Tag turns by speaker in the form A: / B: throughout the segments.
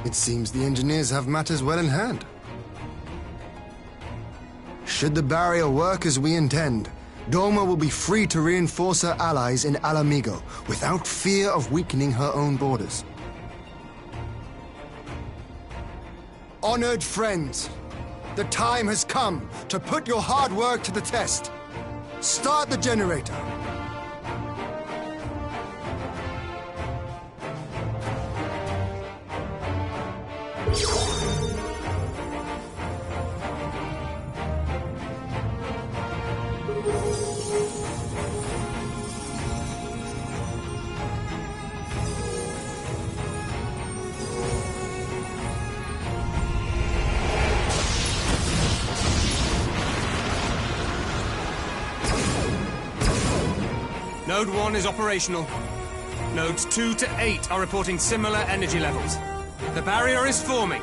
A: It seems the engineers have matters well in hand. Should the barrier work as we intend, Doma will be free to reinforce her allies in Alamigo without fear of weakening her own borders. Honored friends, the time has come to put your hard work to the test. Start the generator.
B: Node 1 is operational. Nodes 2 to 8 are reporting similar energy levels. The barrier is forming.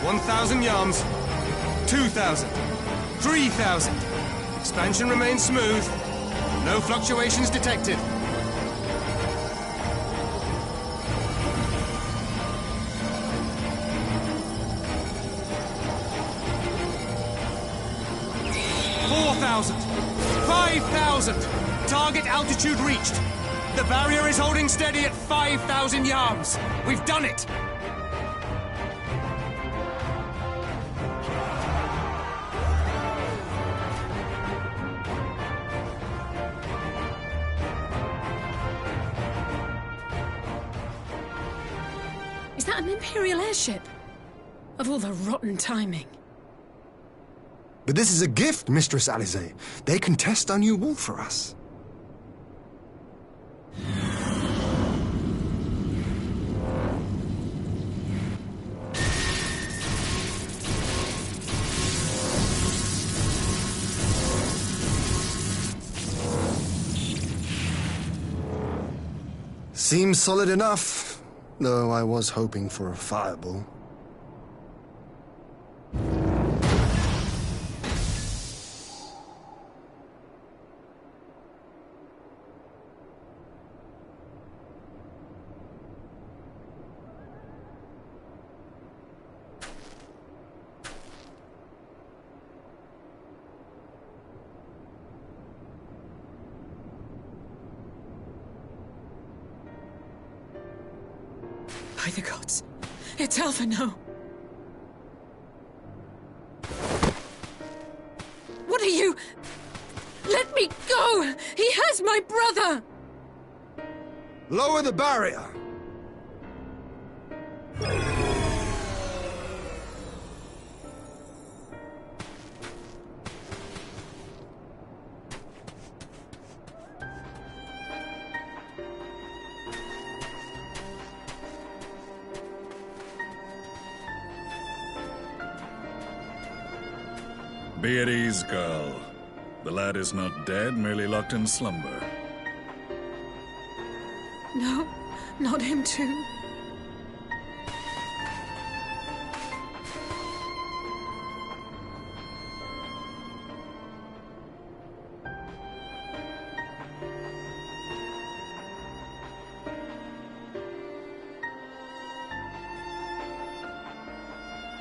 B: $1,000 yards. 2,000. 3,000. Expansion remains smooth. No fluctuations detected. $4,000. 5,000. Target altitude reached. The barrier is holding steady at 5,000 yards. We've done it.
C: Is that an Imperial airship? Of all the rotten timing.
A: But this is a gift, Mistress Alize. They can test our new wall for us. Seems solid enough, though I was hoping for a fireball.
C: By the gods, it's Alpha, no. What are you? Let me go! He has my brother!
A: Lower the barrier!
D: Be at ease, girl. The lad is not dead, merely locked in slumber.
C: No, not him too.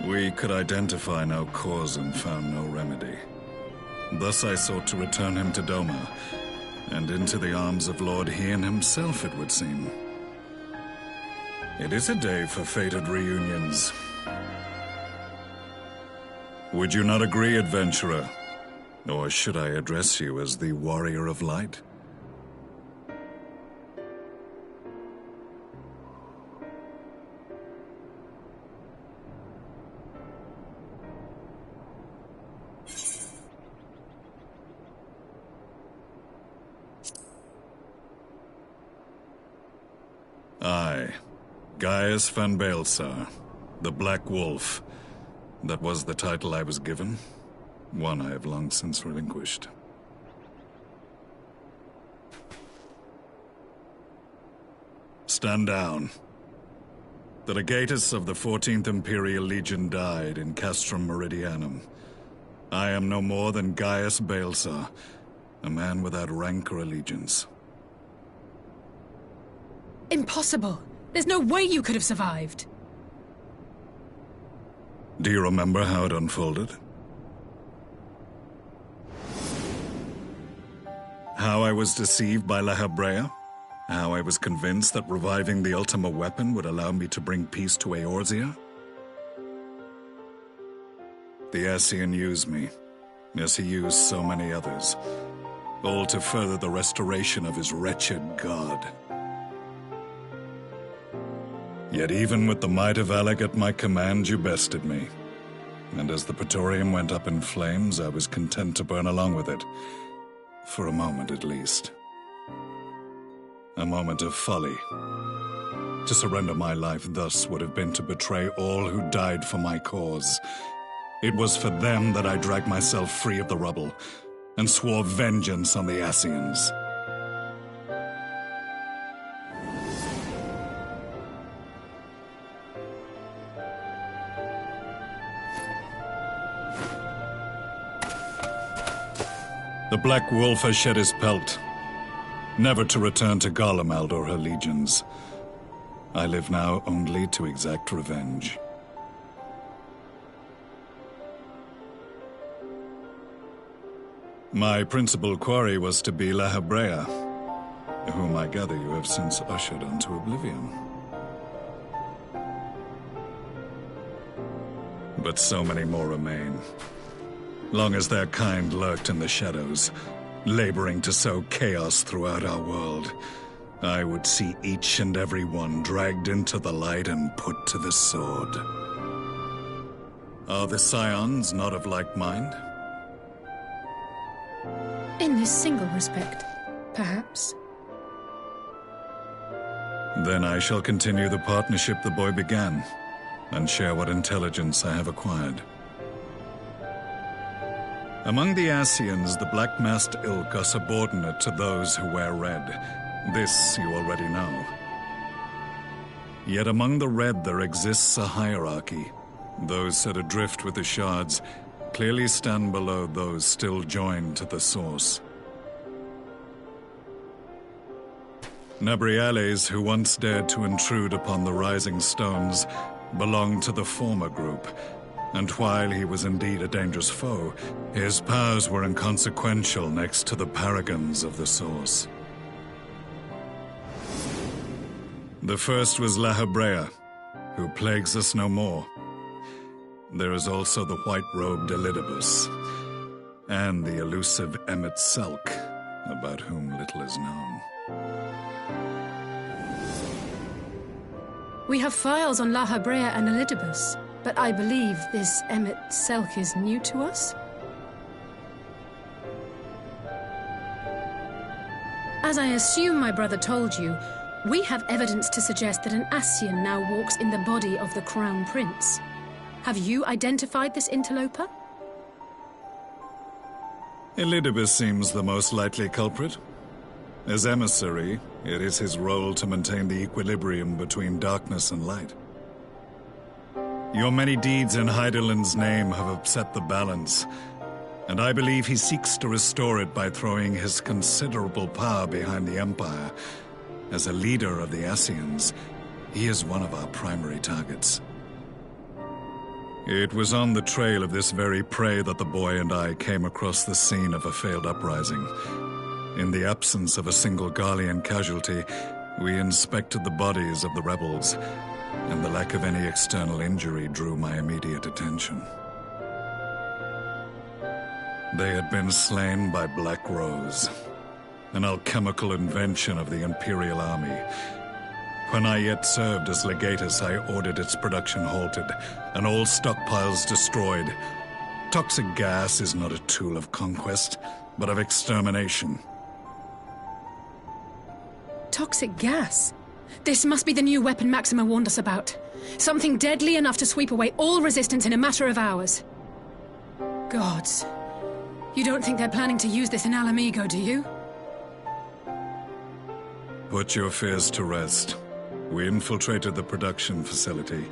D: We could identify no cause and found no remedy. Thus I sought to return him to Doma, and into the arms of Lord Hien himself, it would seem. It is a day for fated reunions. Would you not agree, adventurer? Or should I address you as the Warrior of Light? I, Gaius van Baelsar, the Black Wolf. That was the title I was given, one I have long since relinquished. Stand down. The legatus of the 14th Imperial Legion died in Castrum Meridianum. I am no more than Gaius Baelsar, a man without rank or allegiance,
C: Impossible. There's no way you could have survived.
D: Do you remember how it unfolded? How I was deceived by La Habrea? How I was convinced that reviving the Ultima weapon would allow me to bring peace to Eorzea? The Ascian used me, as he used so many others, all to further the restoration of his wretched god. Yet even with the might of Alec at my command, you bested me. And as the Praetorium went up in flames, I was content to burn along with it. For a moment at least. A moment of folly. To surrender my life thus would have been to betray all who died for my cause. It was for them that I dragged myself free of the rubble, and swore vengeance on the Ascians. The Black Wolf has shed his pelt, never to return to Garlemald or her legions. I live now only to exact revenge. My principal quarry was to be La Habrea, whom I gather you have since ushered into oblivion. But so many more remain. Long as their kind lurked in the shadows, laboring to sow chaos throughout our world, I would see each and every one dragged into the light and put to the sword. Are the Scions not of like mind?
C: In this single respect, perhaps.
D: Then I shall continue the partnership the boy began, and share what intelligence I have acquired. Among the Ascians, the black-masked ilk are subordinate to those who wear red. This you already know. Yet among the red there exists a hierarchy. Those set adrift with the shards clearly stand below those still joined to the source. Nabriales, who once dared to intrude upon the Rising Stones, belonged to the former group, and while he was indeed a dangerous foe, his powers were inconsequential next to the paragons of the source. The first was La Habrea, who plagues us no more. There is also the white-robed Elidibus, and the elusive Emmet Selk, about whom little is known.
C: We have files on La Habrea and Elidibus, but I believe this Emmet Selk is new to us? As I assume my brother told you, we have evidence to suggest that an Ascian now walks in the body of the Crown Prince. Have you identified this interloper?
D: Elidibus seems the most likely culprit. As emissary, it is his role to maintain the equilibrium between darkness and light. Your many deeds in Hydaelyn's name have upset the balance, and I believe he seeks to restore it by throwing his considerable power behind the Empire. As a leader of the Ascians, he is one of our primary targets. It was on the trail of this very prey that the boy and I came across the scene of a failed uprising. In the absence of a single Garlean casualty, we inspected the bodies of the rebels, and the lack of any external injury drew my immediate attention. They had been slain by Black Rose, an alchemical invention of the Imperial Army. When I yet served as legatus, I ordered its production halted, and all stockpiles destroyed. Toxic gas is not a tool of conquest, but of extermination.
C: Toxic gas? This must be the new weapon Maxima warned us about. Something deadly enough to sweep away all resistance in a matter of hours. Gods. You don't think they're planning to use this in Alamigo, do you?
D: Put your fears to rest. We infiltrated the production facility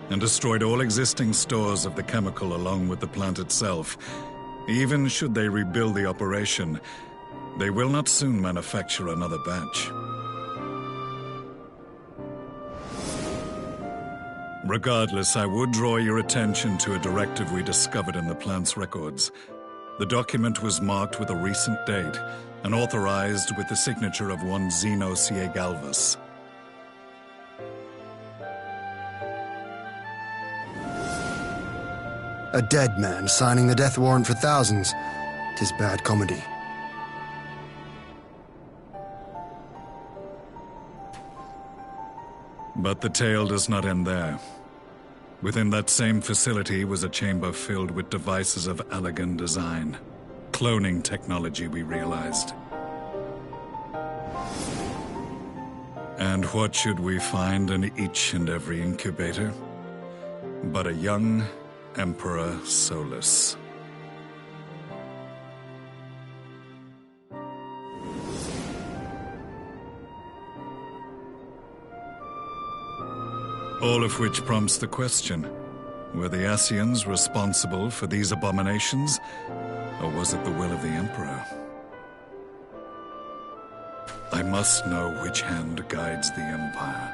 D: and destroyed all existing stores of the chemical along with the plant itself. Even should they rebuild the operation, they will not soon manufacture another batch. Regardless, I would draw your attention to a directive we discovered in the plant's records. The document was marked with a recent date and authorized with the signature of one Zeno Galvas.
A: A dead man signing the death warrant for thousands. 'Tis bad comedy.
D: But the tale does not end there. Within that same facility was a chamber filled with devices of elegant design. Cloning technology, we realized. And what should we find in each and every incubator? But a young Emperor Solus. All of which prompts the question, were the Asians responsible for these abominations, or was it the will of the Emperor? I must know which hand guides the Empire.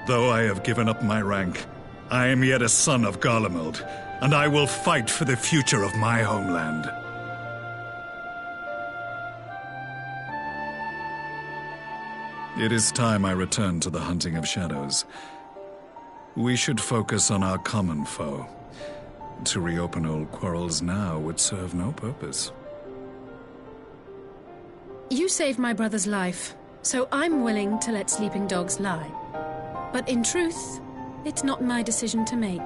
D: Though I have given up my rank, I am yet a son of Garlemald, and I will fight for the future of my homeland. It is time I return to the hunting of shadows. We should focus on our common foe. To reopen old quarrels now would serve no purpose.
C: You saved my brother's life, so I'm willing to let sleeping dogs lie. But in truth, it's not my decision to make.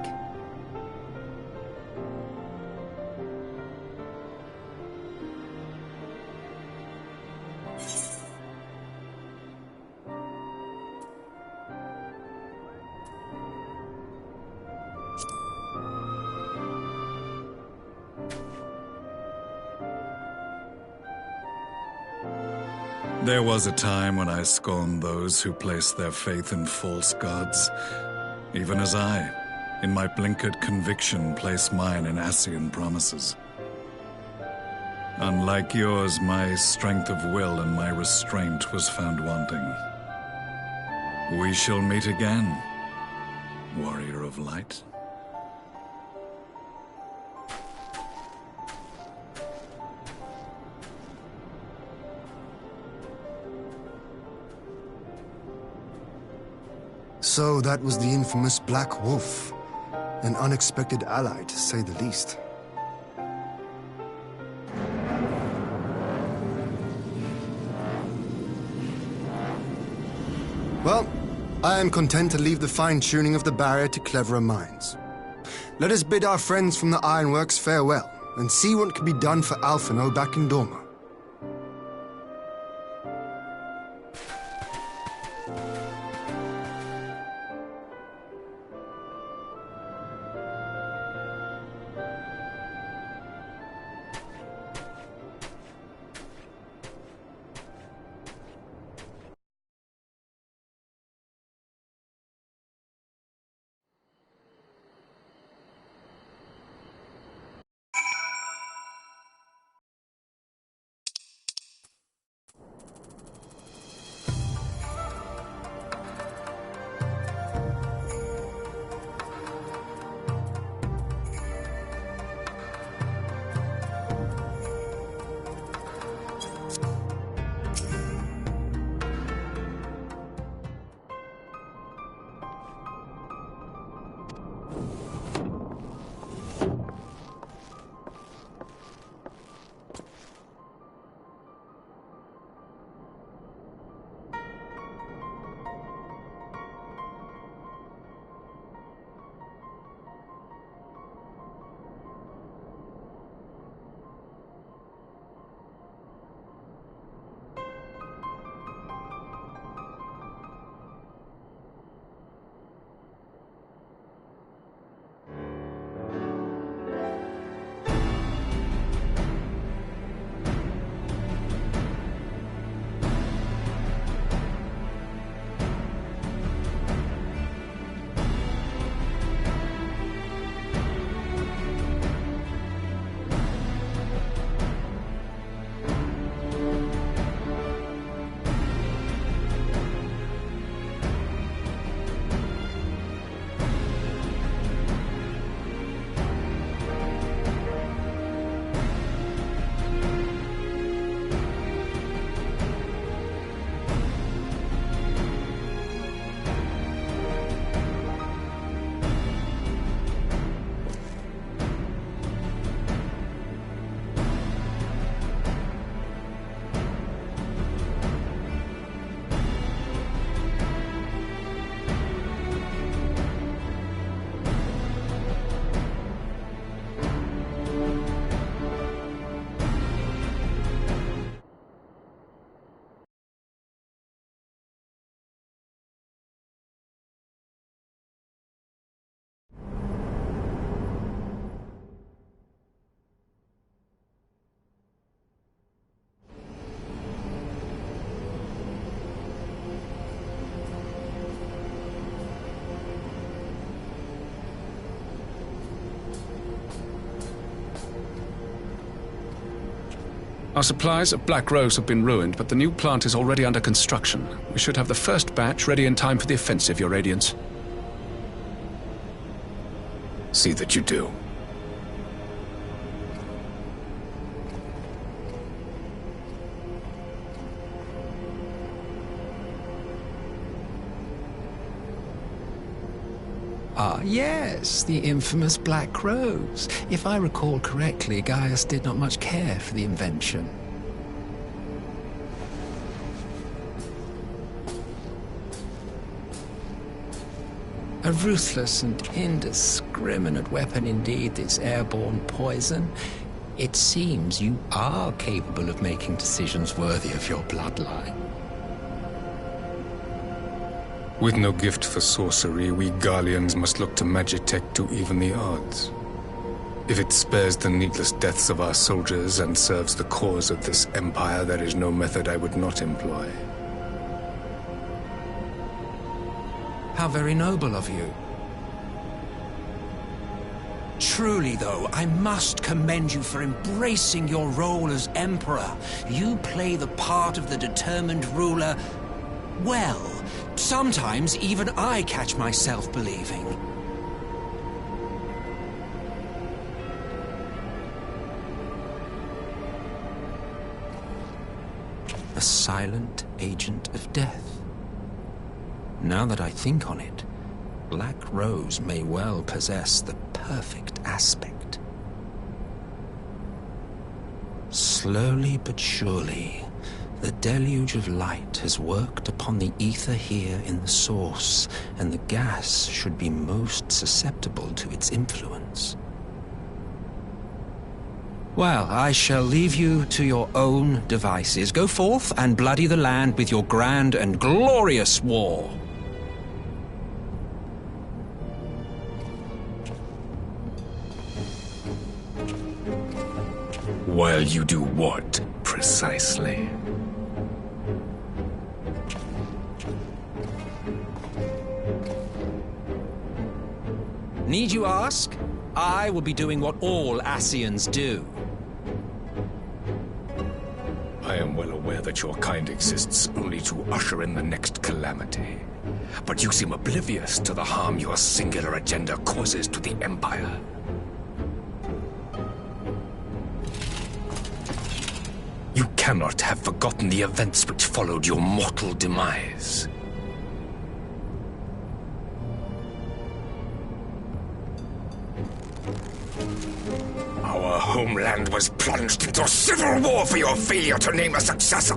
D: There was a time when I scorned those who placed their faith in false gods, even as I, in my blinkered conviction, place mine in Asian promises. Unlike yours, my strength of will and my restraint was found wanting. We shall meet again, warrior of light.
A: So that was the infamous Black Wolf. An unexpected ally, to say the least. Well, I am content to leave the fine-tuning of the barrier to cleverer minds. Let us bid our friends from the Ironworks farewell, and see what can be done for Alphino back in Dorma.
B: Our supplies of Black Rose have been ruined, but the new plant is already under construction. We should have the first batch ready in time for the offensive, Your Radiance.
E: See that you do.
F: Ah, yes, the infamous Black Rose. If I recall correctly, Gaius did not much care for the invention. A ruthless and indiscriminate weapon indeed, this airborne poison. It seems you are capable of making decisions worthy of your bloodline.
E: With no gift for sorcery, we Garleans must look to Magitech to even the odds. If it spares the needless deaths of our soldiers and serves the cause of this empire, there is no method I would not employ.
F: How very noble of you. Truly, though, I must commend you for embracing your role as Emperor. You play the part of the determined ruler well. Sometimes even I catch myself believing. A silent agent of death. Now that I think on it, Black Rose may well possess the perfect aspect. Slowly but surely, the deluge of light has worked upon the ether here in the source, and the gas should be most susceptible to its influence. Well, I shall leave you to your own devices. Go forth and bloody the land with your grand and glorious war.
E: While you do what, precisely?
F: Need you ask? I will be doing what all Ascians do.
E: I am well aware that your kind exists only to usher in the next calamity. But you seem oblivious to the harm your singular agenda causes to the Empire. You cannot have forgotten the events which followed your mortal demise. Our homeland was plunged into civil war for your failure to name a successor.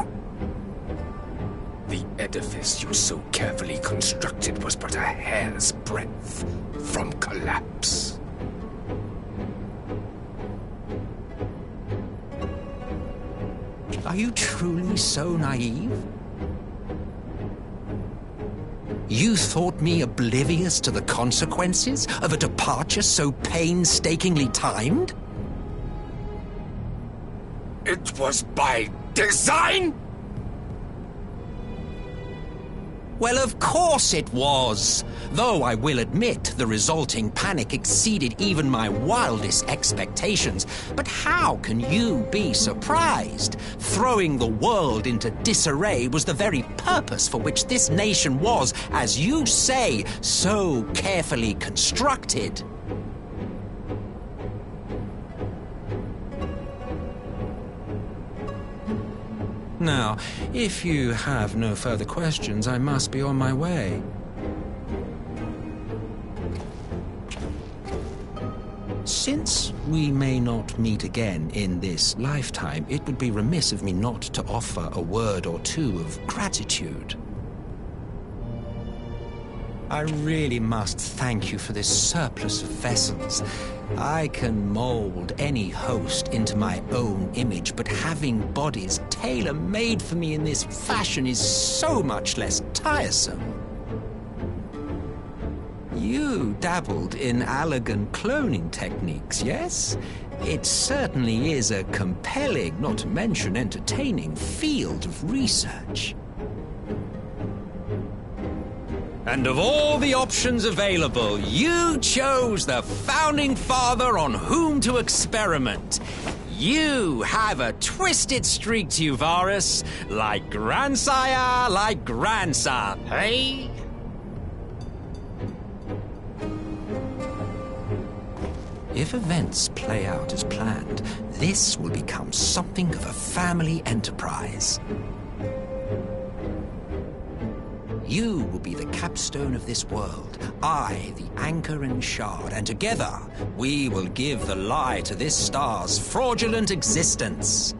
E: The edifice you so carefully constructed was but a hair's breadth from collapse.
F: Are you truly so naive? You thought me oblivious to the consequences of a departure so painstakingly timed?
E: It was by design?
F: Well, of course it was. Though I will admit the resulting panic exceeded even my wildest expectations. But how can you be surprised? Throwing the world into disarray was the very purpose for which this nation was, as you say, so carefully constructed. Now, if you have no further questions, I must be on my way. Since we may not meet again in this lifetime, it would be remiss of me not to offer a word or two of gratitude. I really must thank you for this surplus of vessels. I can mold any host into my own image, but having bodies tailor-made for me in this fashion is so much less tiresome. You dabbled in Allagan cloning techniques, yes? It certainly is a compelling, not to mention entertaining, field of research. And of all the options available, you chose the Founding Father on whom to experiment. You have a twisted streak to you, Varus. Like grandsire, like grandson, hey? If events play out as planned, this will become something of a family enterprise. You will be the capstone of this world, I the anchor and shard, and together we will give the lie to this star's fraudulent existence.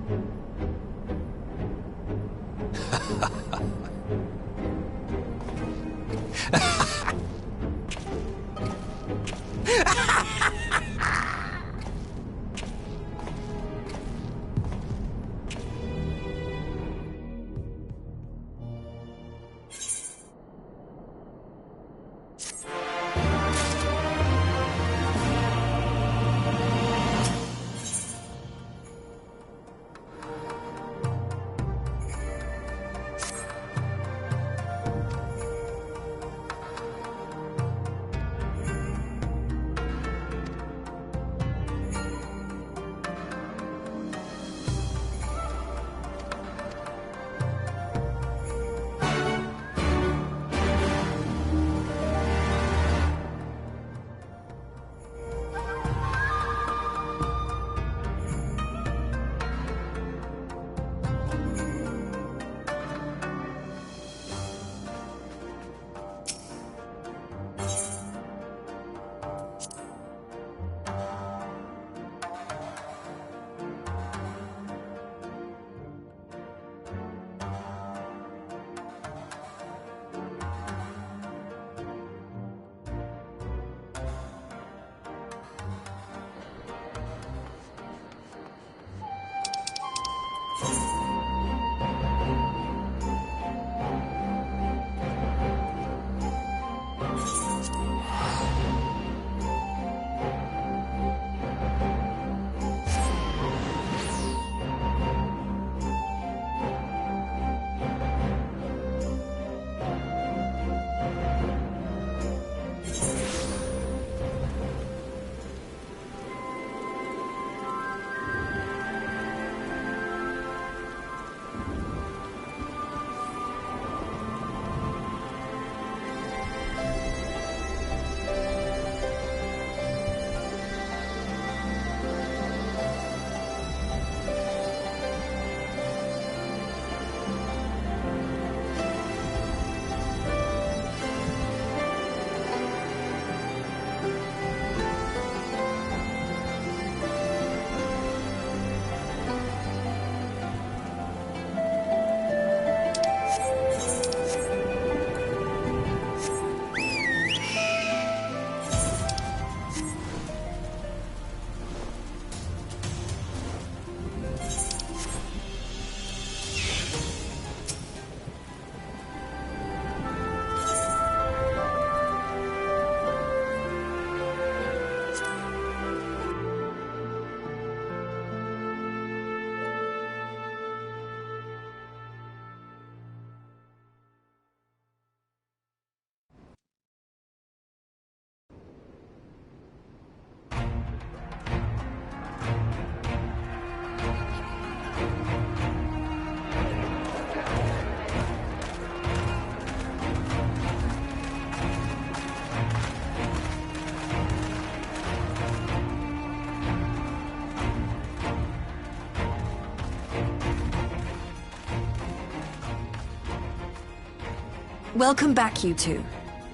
G: Welcome back, you two.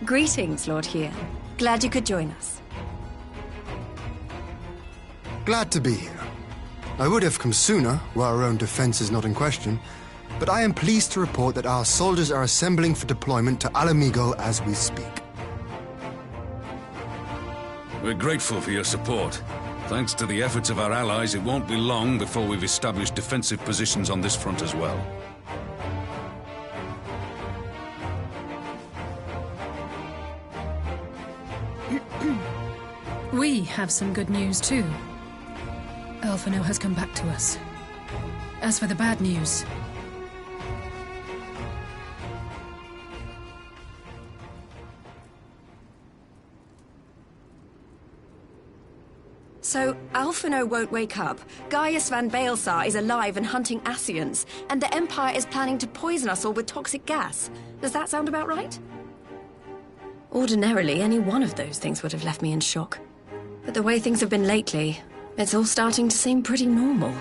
G: Greetings, Lord Here. Glad you could join us.
A: Glad to be here. I would have come sooner, where our own defense is not in question, but I am pleased to report that our soldiers are assembling for deployment to Alamigo as we speak.
H: We're grateful for your support. Thanks to the efforts of our allies, it won't be long before we've established defensive positions on this front as well.
C: We have some good news, too. Alphino has come back to us. As for the bad news...
G: So, Alphino won't wake up, Gaius van Baelsar is alive and hunting Ascians, and the Empire is planning to poison us all with toxic gas. Does that sound about right? Ordinarily, any one of those things would have left me in shock. But the way things have been lately, it's all starting to seem pretty normal.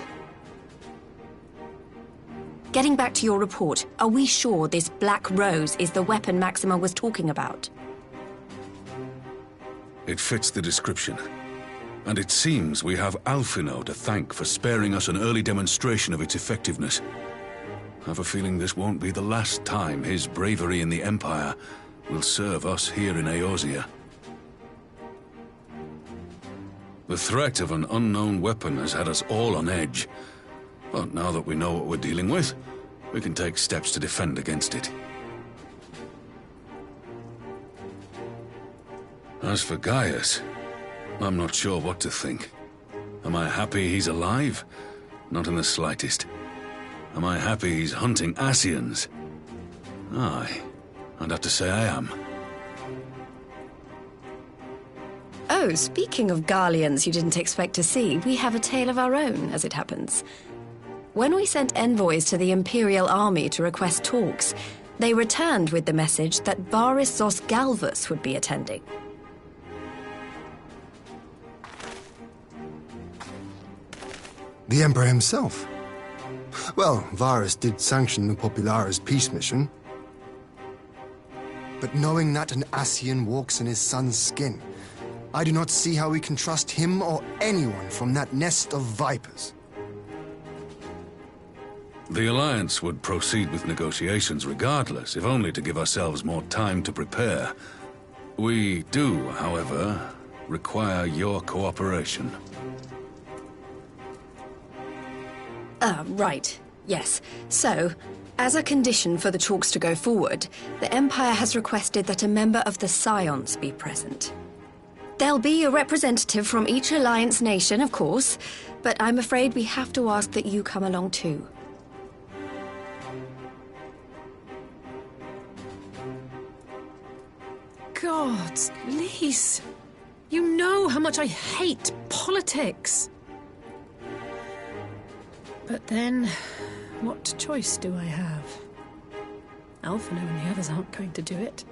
G: Getting back to your report, are we sure this Black Rose is the weapon Maxima was talking about?
H: It fits the description. And it seems we have Alphino to thank for sparing us an early demonstration of its effectiveness. I have a feeling this won't be the last time his bravery in the Empire will serve us here in Eorzea. The threat of an unknown weapon has had us all on edge. But now that we know what we're dealing with, we can take steps to defend against it. As for Gaius, I'm not sure what to think. Am I happy he's alive? Not in the slightest. Am I happy he's hunting Ascians? Aye, I'd have to say I am.
G: Oh, speaking of Garleans you didn't expect to see, we have a tale of our own, as it happens. When we sent envoys to the Imperial Army to request talks, they returned with the message that Varys Zos Galvus would be attending.
A: The Emperor himself. Well, Varys did sanction the Popularis peace mission. But knowing that an Ascian walks in his son's skin, I do not see how we can trust him or anyone from that nest of vipers.
H: The Alliance would proceed with negotiations regardless, if only to give ourselves more time to prepare. We do, however, require your cooperation.
G: Right. Yes. So, as a condition for the talks to go forward, the Empire has requested that a member of the Scions be present. There'll be a representative from each Alliance nation, of course, but I'm afraid we have to ask that you come along too.
C: Gods, Lise, you know how much I hate politics. But then, what choice do I have? Alphino and the others aren't going to do it.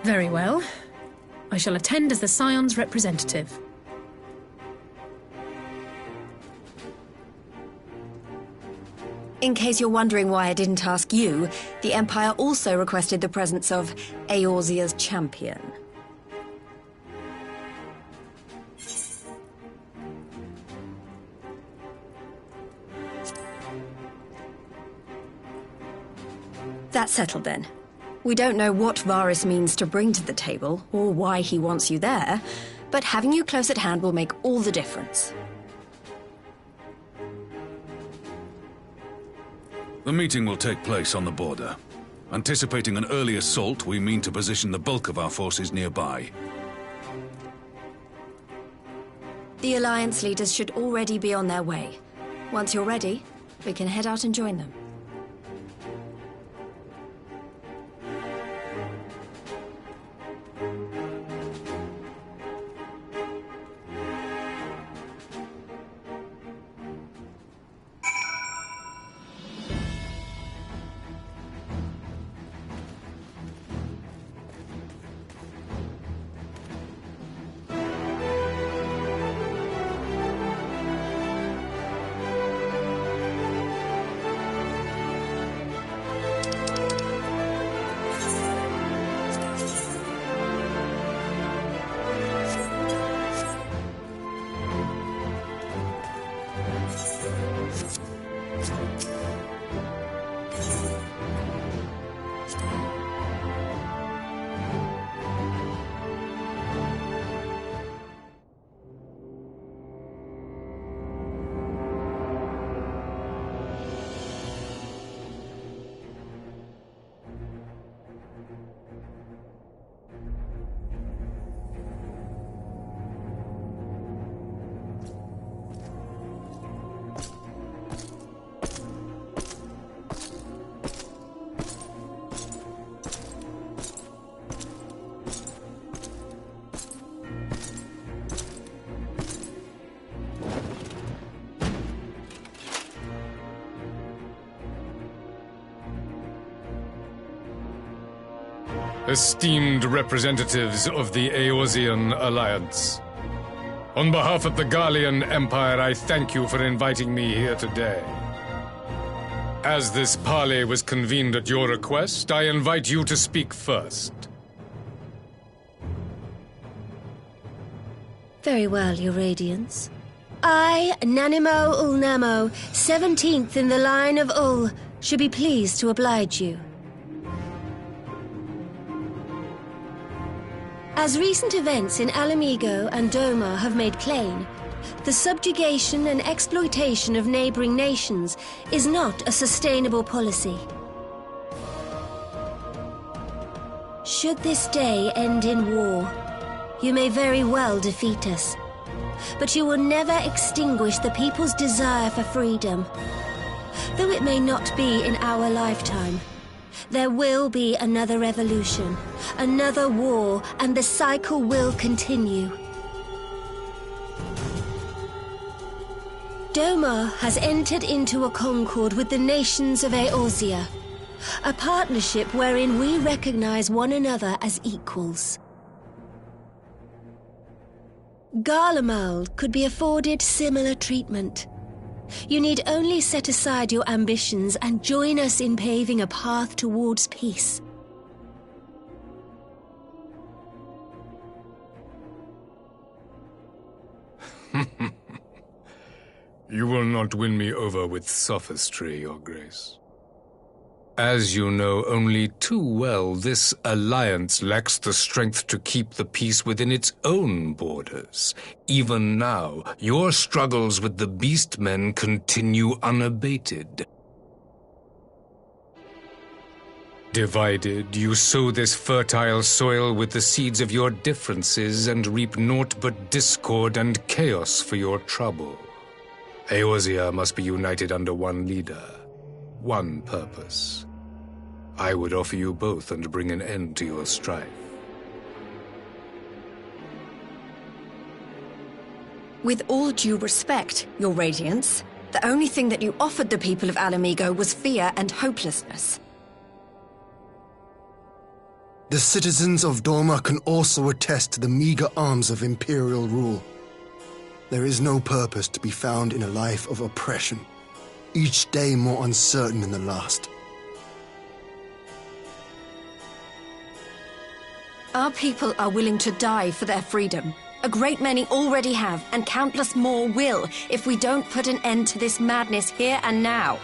C: Very well. I shall attend as the Scion's representative.
G: In case you're wondering why I didn't ask you, the Empire also requested the presence of Eorzea's champion. That's settled then. We don't know what Varys means to bring to the table, or why he wants you there, but having you close at hand will make all the difference.
H: The meeting will take place on the border. Anticipating an early assault, we mean to position the bulk of our forces nearby.
G: The Alliance leaders should already be on their way. Once you're ready, we can head out and join them.
E: esteemed representatives of the Eorzean Alliance. On behalf of the Gallian Empire, I thank you for inviting me here today. As this parley was convened at your request, I invite you to speak first.
I: Very well, Your Radiance. I, Nanimo Ulnamo, 17th in the line of Ul, should be pleased to oblige you. As recent events in Alamigo and Doma have made plain, the subjugation and exploitation of neighboring nations is not a sustainable policy. Should this day end in war, you may very well defeat us, but you will never extinguish the people's desire for freedom. Though it may not be in our lifetime, there will be another revolution, another war, and the cycle will continue. Doma has entered into a concord with the nations of Eorzea, a partnership wherein we recognize one another as equals. Garlemald could be afforded similar treatment. You need only set aside your ambitions and join us in paving a path towards peace.
E: You will not win me over with sophistry, Your Grace. As you know only too well, this alliance lacks the strength to keep the peace within its own borders. Even now, your struggles with the Beastmen continue unabated. Divided, you sow this fertile soil with the seeds of your differences and reap naught but discord and chaos for your trouble. Eorzea must be united under one leader, one purpose. I would offer you both and bring an end to your strife.
G: With all due respect, Your Radiance, the only thing that you offered the people of Alamigo was fear and hopelessness.
A: The citizens of Doma can also attest to the meager arms of Imperial rule. There is no purpose to be found in a life of oppression, each day more uncertain than the last.
G: Our people are willing to die for their freedom. A great many already have, and countless more will, if we don't put an end to this madness here and now.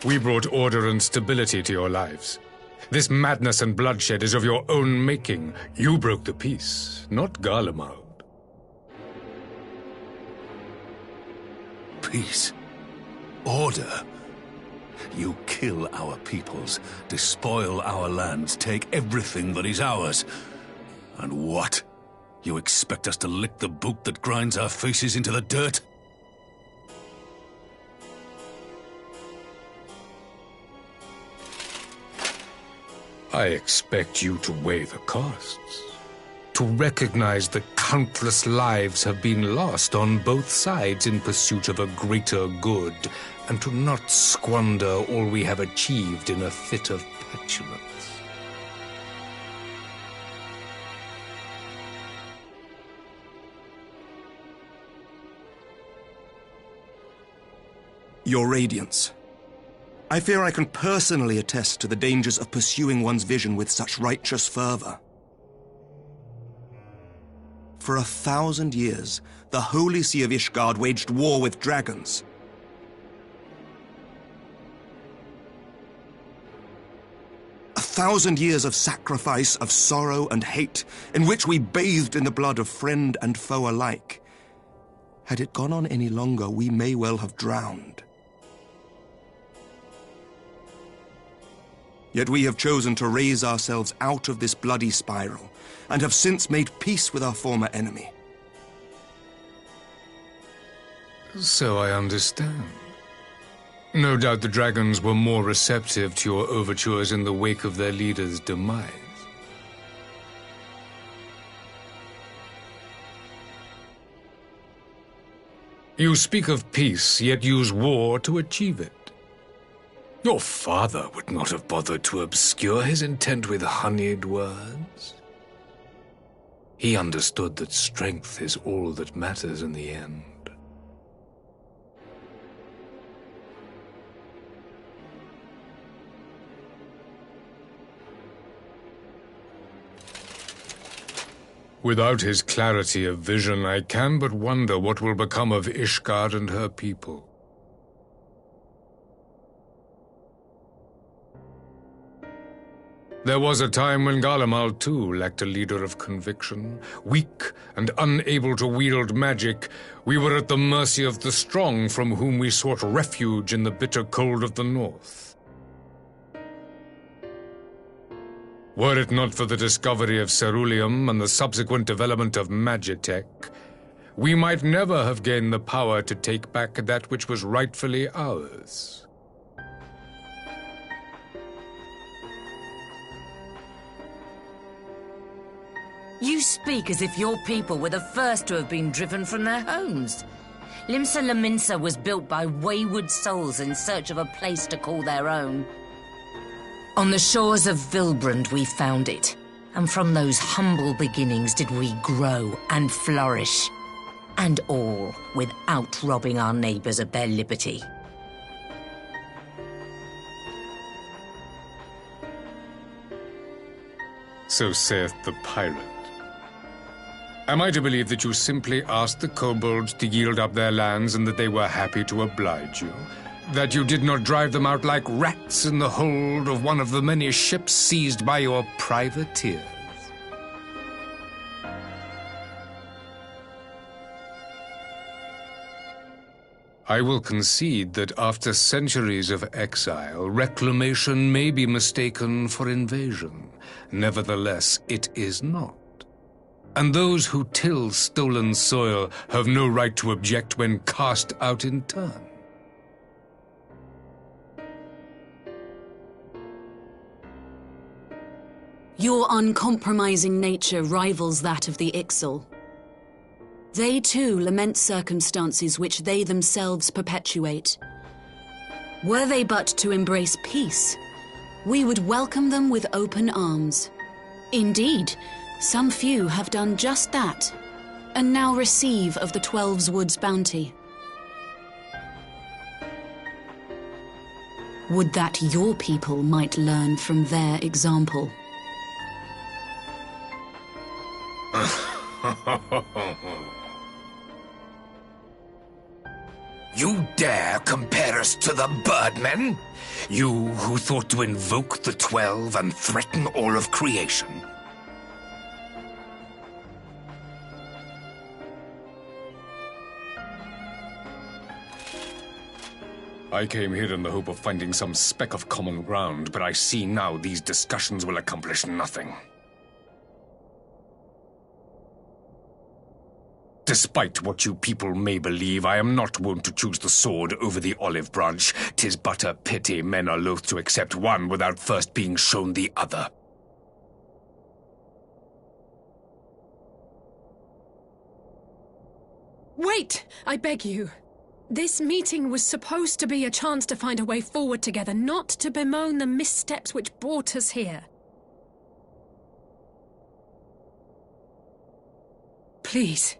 E: We brought order and stability to your lives. This madness and bloodshed is of your own making. You broke the peace, not Garlemald.
H: Peace. Order. You kill our peoples, despoil our lands, take everything that is ours. And what? You expect us to lick the boot that grinds our faces into the dirt?
E: I expect you to weigh the costs. To recognize that countless lives have been lost on both sides in pursuit of a greater good, and to not squander all we have achieved in a fit of petulance.
J: Your Radiance, I fear I can personally attest to the dangers of pursuing one's vision with such righteous fervor. For 1,000 years, the Holy See of Ishgard waged war with dragons. A 1,000 years of sacrifice, of sorrow and hate, in which we bathed in the blood of friend and foe alike. Had it gone on any longer, we may well have drowned. Yet we have chosen to raise ourselves out of this bloody spiral, and have since made peace with our former enemy.
E: So I understand. No doubt the dragons were more receptive to your overtures in the wake of their leader's demise. You speak of peace, yet use war to achieve it. Your father would not have bothered to obscure his intent with honeyed words. He understood that strength is all that matters in the end. Without his clarity of vision, I can but wonder what will become of Ishgard and her people. There was a time when Garlemald too lacked a leader of conviction. Weak and unable to wield magic, we were at the mercy of the strong from whom we sought refuge in the bitter cold of the north. Were it not for the discovery of ceruleum and the subsequent development of magitech, we might never have gained the power to take back that which was rightfully ours.
K: You speak as if your people were the first to have been driven from their homes. Limsa Lominsa was built by wayward souls in search of a place to call their own. On the shores of Vilbrand we found it, and from those humble beginnings did we grow and flourish. And all without robbing our neighbors of their liberty.
E: So saith the pirate. Am I to believe that you simply asked the kobolds to yield up their lands and that they were happy to oblige you? That you did not drive them out like rats in the hold of one of the many ships seized by your privateers? I will concede that after centuries of exile, reclamation may be mistaken for invasion. Nevertheless, it is not. And those who till stolen soil have no right to object when cast out in turn.
L: Your uncompromising nature rivals that of the Ixal. They too lament circumstances which they themselves perpetuate. Were they but to embrace peace, we would welcome them with open arms. Indeed, some few have done just that, and now receive of the 12's Wood's bounty. Would that your people might learn from their example.
E: You dare compare us to the Birdmen? You who thought to invoke the 12 and threaten all of creation? I came here in the hope of finding some speck of common ground, but I see now these discussions will accomplish nothing. Despite what you people may believe, I am not wont to choose the sword over the olive branch. 'Tis but a pity men are loath to accept one without first being shown the other.
C: Wait! I beg you. This meeting was supposed to be a chance to find a way forward together, not to bemoan the missteps which brought us here. Please.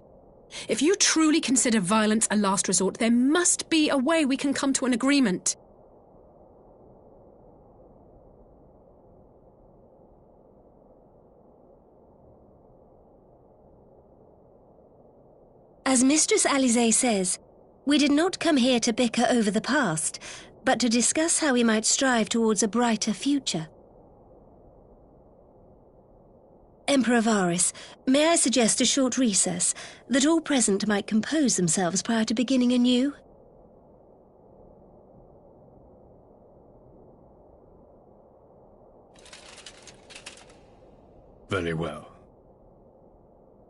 C: If you truly consider violence a last resort, there must be a way we can come to an agreement.
I: As Mistress Alisaie says, we did not come here to bicker over the past, but to discuss how we might strive towards a brighter future. Emperor Varys, may I suggest a short recess, that all present might compose themselves prior to beginning anew?
E: Very well.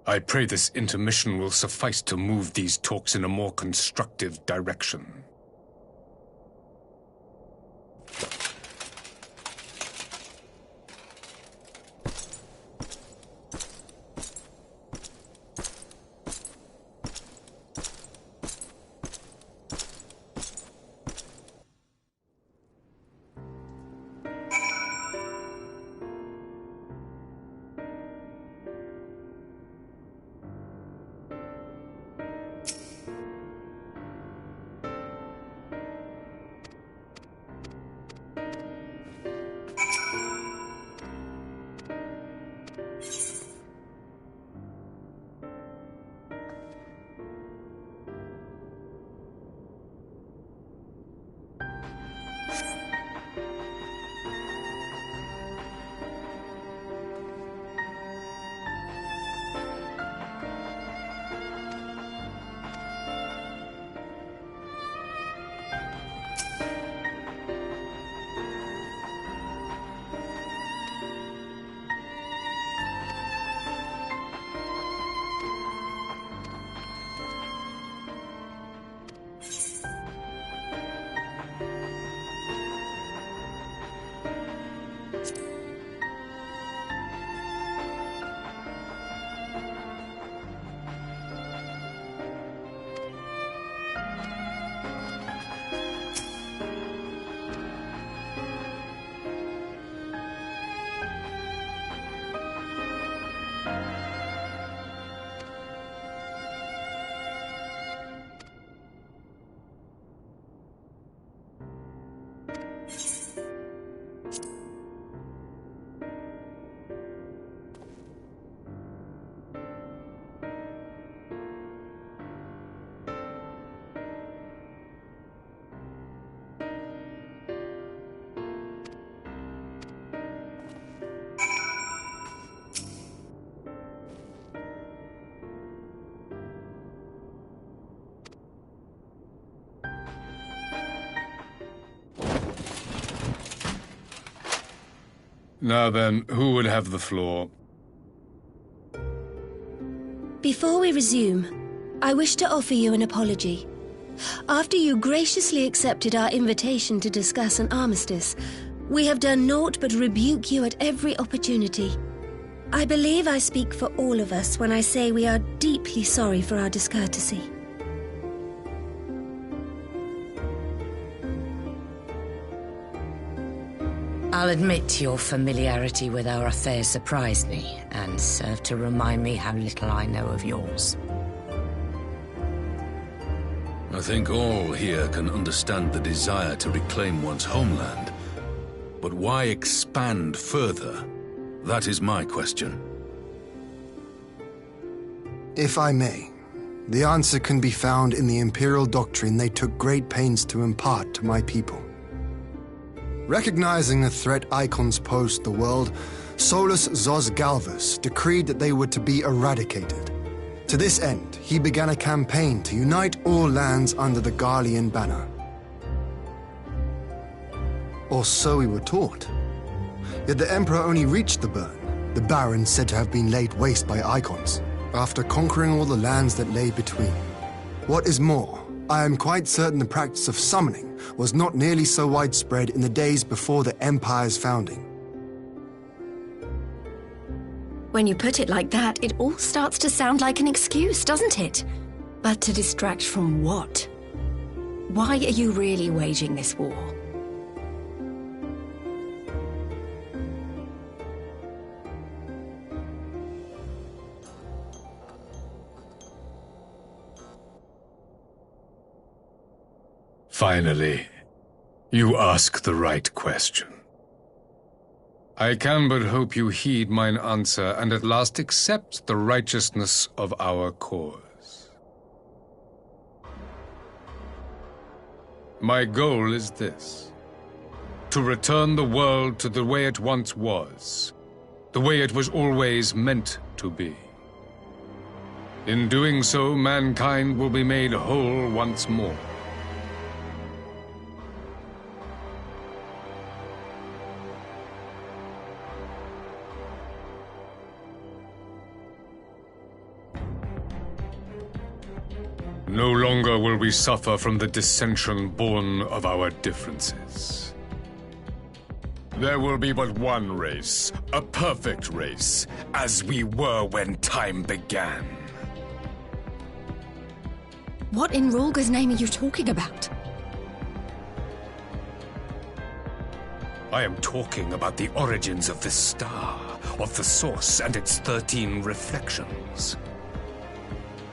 E: I pray this intermission will suffice to move these talks in a more constructive direction.
M: Now then, who would have the floor?
I: Before we resume, I wish to offer you an apology. After you graciously accepted our invitation to discuss an armistice, we have done naught but rebuke you at every opportunity. I believe I speak for all of us when I say we are deeply sorry for our discourtesy.
K: I'll admit your familiarity with our affairs surprised me, and served to remind me how little I know of yours.
H: I think all here can understand the desire to reclaim one's homeland. But why expand further? That is my question.
A: If I may, the answer can be found in the Imperial doctrine they took great pains to impart to my people. Recognizing the threat icons posed to the world, Solus Zos Galvus decreed that they were to be eradicated. To this end, he began a campaign to unite all lands under the Garlean banner. Or so we were taught. Yet the Emperor only reached the burn, the barren said to have been laid waste by icons, after conquering all the lands that lay between. What is more, I am quite certain the practice of summoning was not nearly so widespread in the days before the Empire's founding.
G: When you put it like that, it all starts to sound like an excuse, doesn't it? But to distract from what? Why are you really waging this war?
M: Finally, you ask the right question. I can but hope you heed mine answer and at last accept the righteousness of our cause. My goal is this: to return the world to the way it once was, the way it was always meant to be. In doing so, mankind will be made whole once more. No longer will we suffer from the dissension born of our differences. There will be but one race, a perfect race, as we were when time began.
G: What in Rulga's name are you talking about?
E: I am talking about the origins of this star, of the source and its 13 reflections.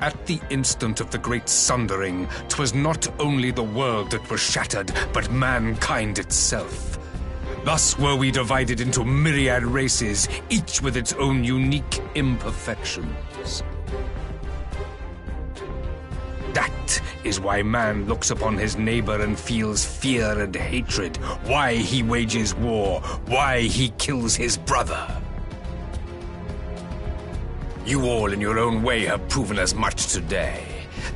E: At the instant of the great sundering, 'twas not only the world that was shattered, but mankind itself. Thus were we divided into myriad races, each with its own unique imperfections. That is why man looks upon his neighbor and feels fear and hatred, why he wages war, why he kills his brother. You all in your own way have proven as much today.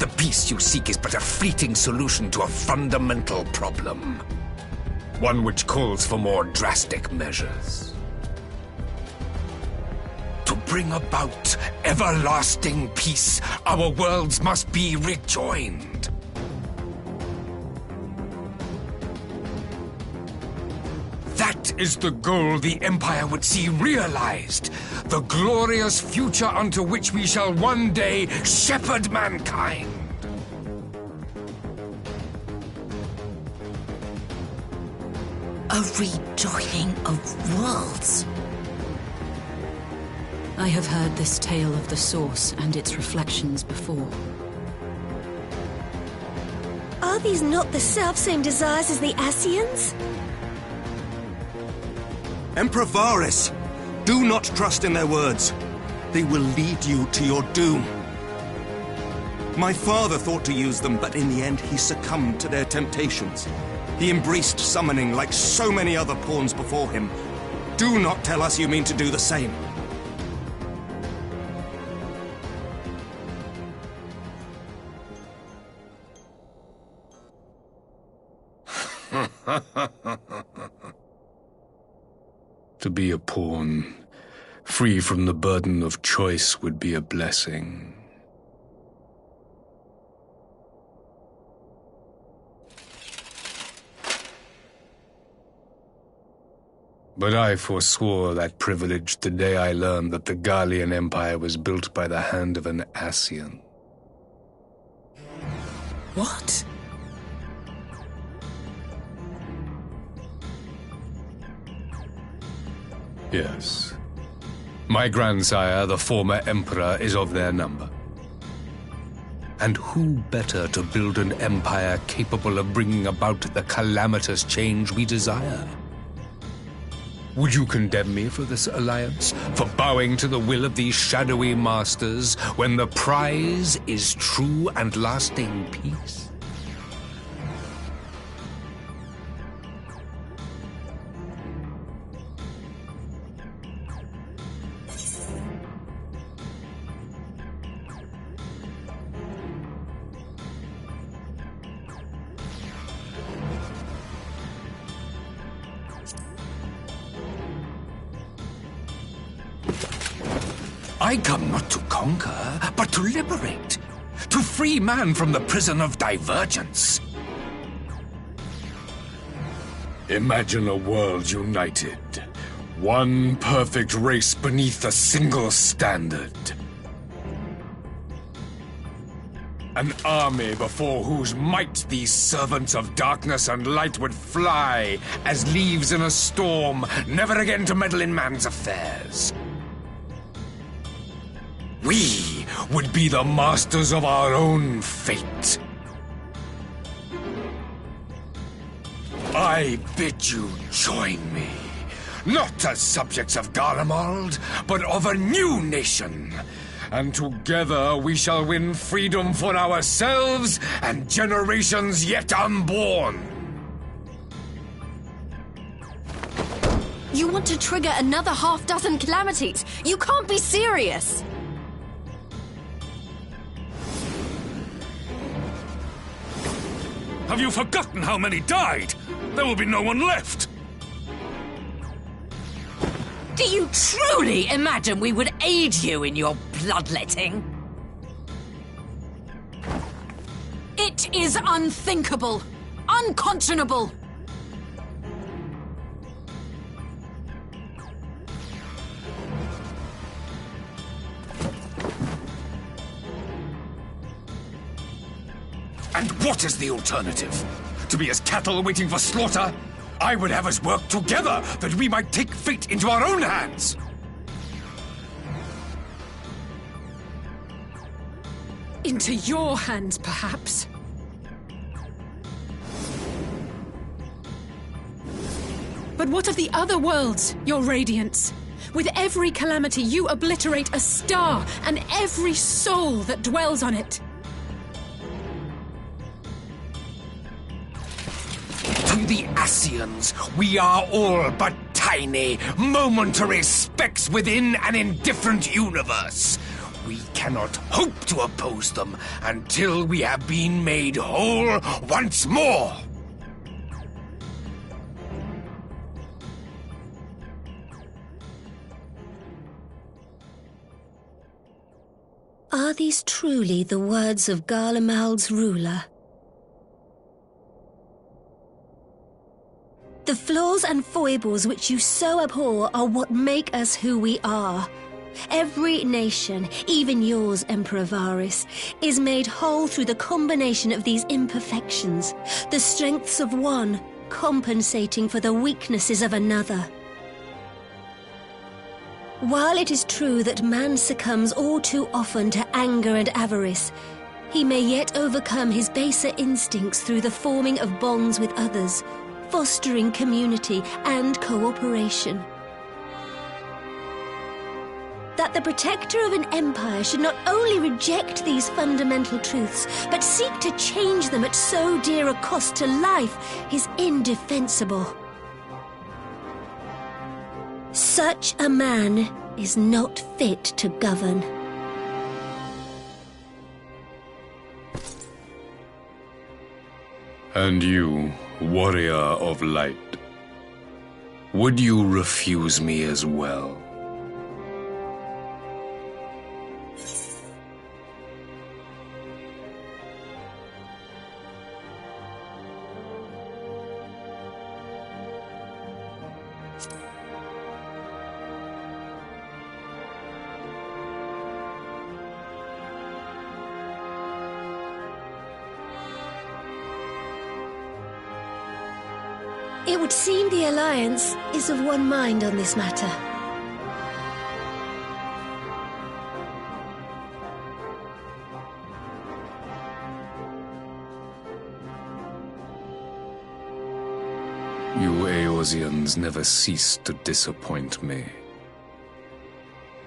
E: The peace you seek is but a fleeting solution to a fundamental problem. One which calls for more drastic measures. To bring about everlasting peace, our worlds must be rejoined. That is the goal the Empire would see realized. The glorious future unto which we shall one day shepherd mankind.
K: A rejoining of worlds.
L: I have heard this tale of the Source and its reflections before.
I: Are these not the selfsame desires as the Ascians?
J: Emperor Varys, do not trust in their words. They will lead you to your doom. My father thought to use them, but in the end he succumbed to their temptations. He embraced summoning like so many other pawns before him. Do not tell us you mean to do the same.
M: To be a pawn, free from the burden of choice, would be a blessing. But I forswore that privilege the day I learned that the Garlean Empire was built by the hand of an Ascian.
L: What?
M: Yes. My grandsire, the former emperor, is of their number. And who better to build an empire capable of bringing about the calamitous change we desire? Would you condemn me for this alliance? For bowing to the will of these shadowy masters when the prize is true and lasting peace? I come not to conquer, but to liberate. To free man from the prison of divergence. Imagine a world united. One perfect race beneath a single standard. An army before whose might these servants of darkness and light would fly as leaves in a storm, never again to meddle in man's affairs. We would be the masters of our own fate. I bid you join me, not as subjects of Garlemald, but of a new nation. And together we shall win freedom for ourselves and generations yet unborn.
G: You want to trigger another half-dozen calamities? You can't be serious!
H: Have you forgotten how many died? There will be no one left!
K: Do you truly imagine we would aid you in your bloodletting?
L: It is unthinkable! Unconscionable!
E: And what is the alternative? To be as cattle waiting for slaughter? I would have us work together that we might take fate into our own hands.
C: Into your hands, perhaps. But what of the other worlds, your radiance? With every calamity, you obliterate a star and every soul that dwells on it.
E: To the Ascians, we are all but tiny, momentary specks within an indifferent universe. We cannot hope to oppose them until we have been made whole once more.
I: Are these truly the words of Garlemald's ruler? The flaws and foibles which you so abhor are what make us who we are. Every nation, even yours, Emperor Varys, is made whole through the combination of these imperfections, the strengths of one compensating for the weaknesses of another. While it is true that man succumbs all too often to anger and avarice, he may yet overcome his baser instincts through the forming of bonds with others, fostering community and cooperation. That the protector of an empire should not only reject these fundamental truths, but seek to change them at so dear a cost to life is indefensible. Such a man is not fit to govern.
M: And you, warrior of light,
E: Would you refuse me as well?
I: It would seem the Alliance is of one mind on this matter.
E: You Eorzeans never cease to disappoint me.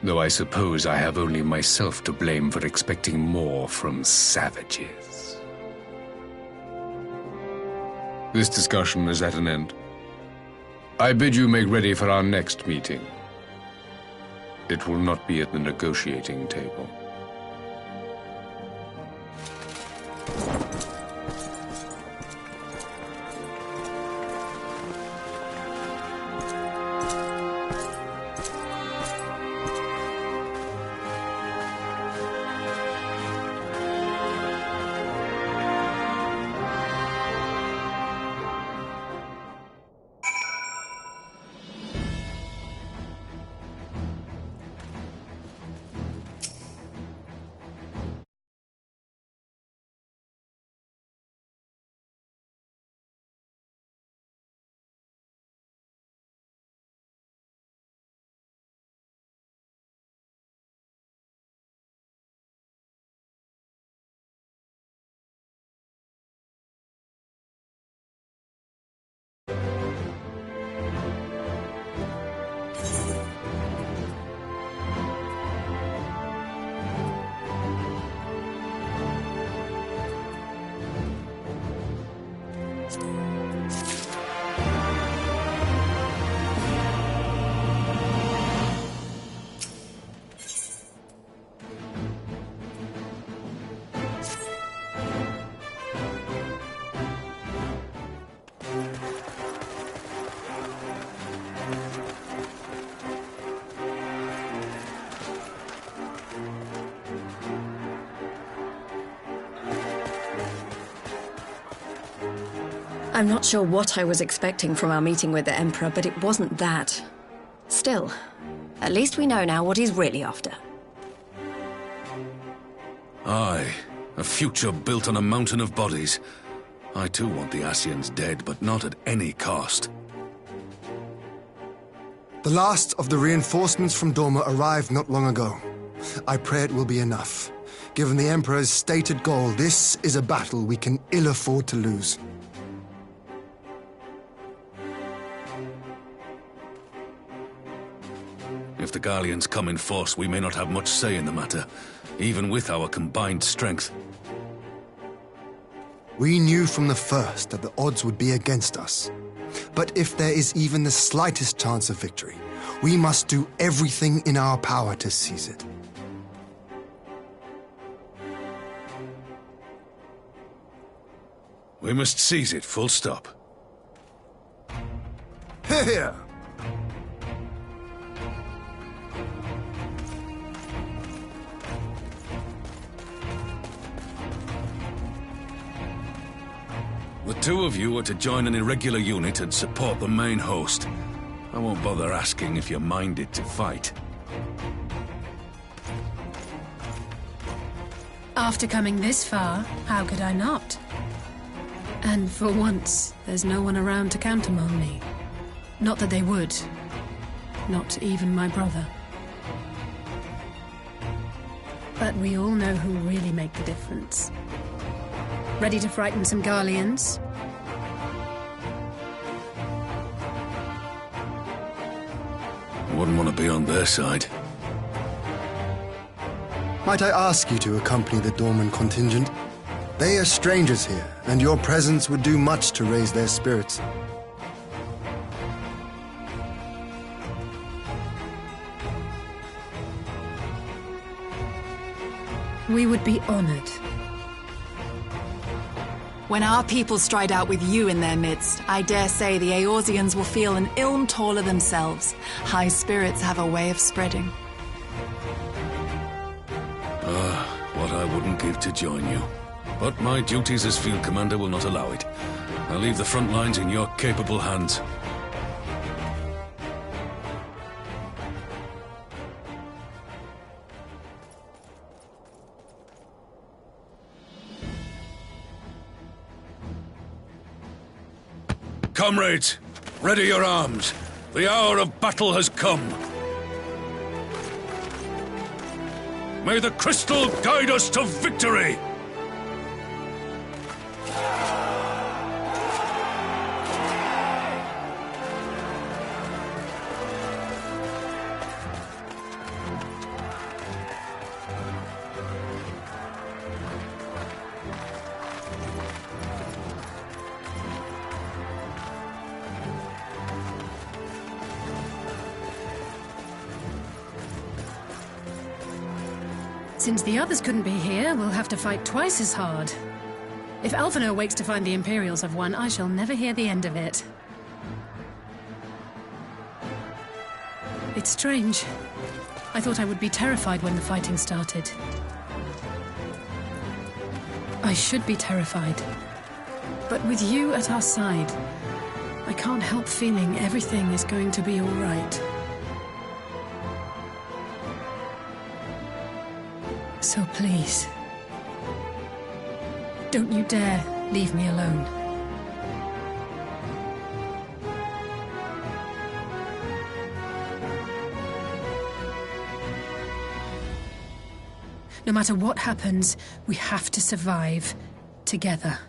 E: Though I suppose I have only myself to blame for expecting more from savages. This discussion is at an end. I bid you make ready for our next meeting. It will not be at the negotiating table.
G: I'm not sure what I was expecting from our meeting with the Emperor, but it wasn't that. Still, at least we know now what he's really after.
H: Aye, a future built on a mountain of bodies. I too want the Ascians dead, but not at any cost.
A: The last of the reinforcements from Dorma arrived not long ago. I pray it will be enough. Given the Emperor's stated goal, this is a battle we can ill afford to lose.
H: If the Gallians come in force, we may not have much say in the matter, even with our combined strength.
A: We knew from the first that the odds would be against us. But if there is even the slightest chance of victory, we must do everything in our power to seize it.
H: We must seize it, full stop.
A: Here!
H: The two of you are to join an irregular unit and support the main host. I won't bother asking if you're minded to fight.
C: After coming this far, how could I not? And for once, there's no one around to countermand me. Not that they would. Not even my brother. But we all know who really make the difference. Ready to frighten some Garleans?
H: Wouldn't want to be on their side.
A: Might I ask you to accompany the Dorman contingent? They are strangers here, and your presence would do much to raise their spirits.
C: We would be honored.
N: When our people stride out with you in their midst, I dare say the Eorzeans will feel an ilm taller themselves. High spirits have a way of spreading.
H: What I wouldn't give to join you. But my duties as field commander will not allow it. I'll leave the front lines in your capable hands. Comrades, ready your arms. The hour of battle has come. May the crystal guide us to victory!
C: Since the others couldn't be here, we'll have to fight twice as hard. If Alphinaud wakes to find the Imperials have won, I shall never hear the end of it. It's strange. I thought I would be terrified when the fighting started. I should be terrified. But with you at our side, I can't help feeling everything is going to be all right. So please, don't you dare leave me alone. No matter what happens, we have to survive together.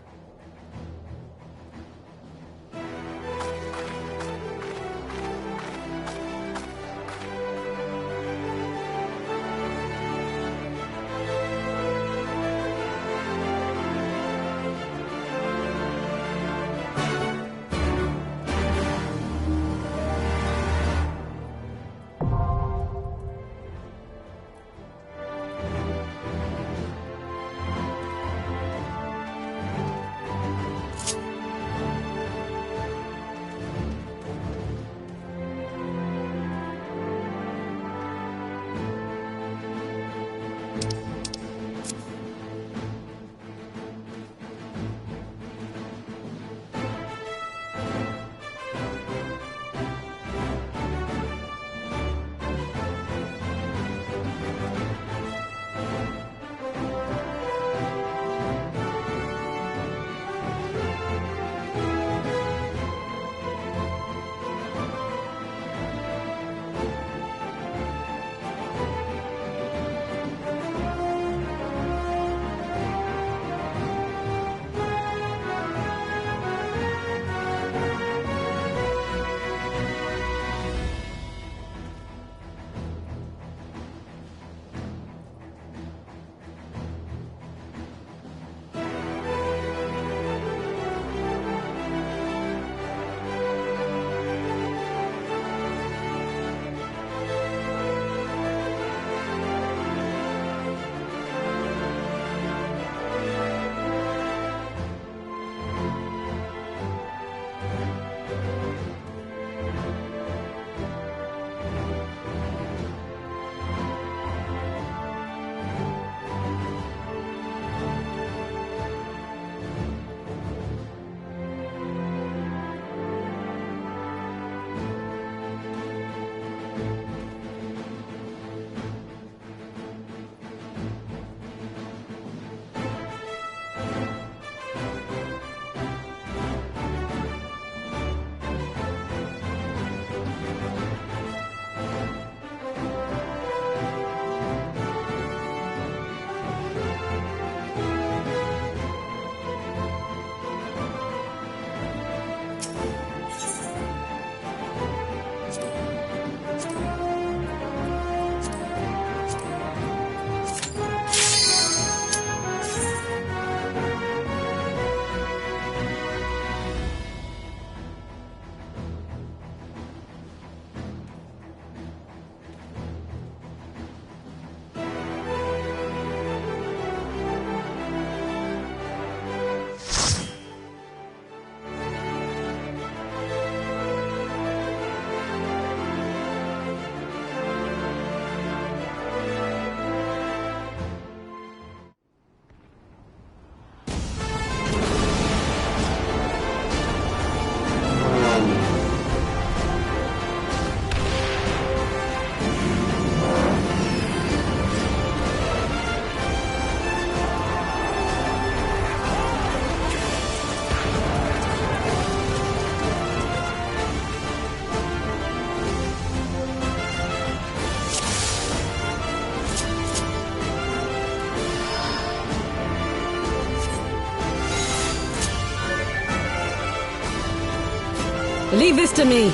O: Leave this to me.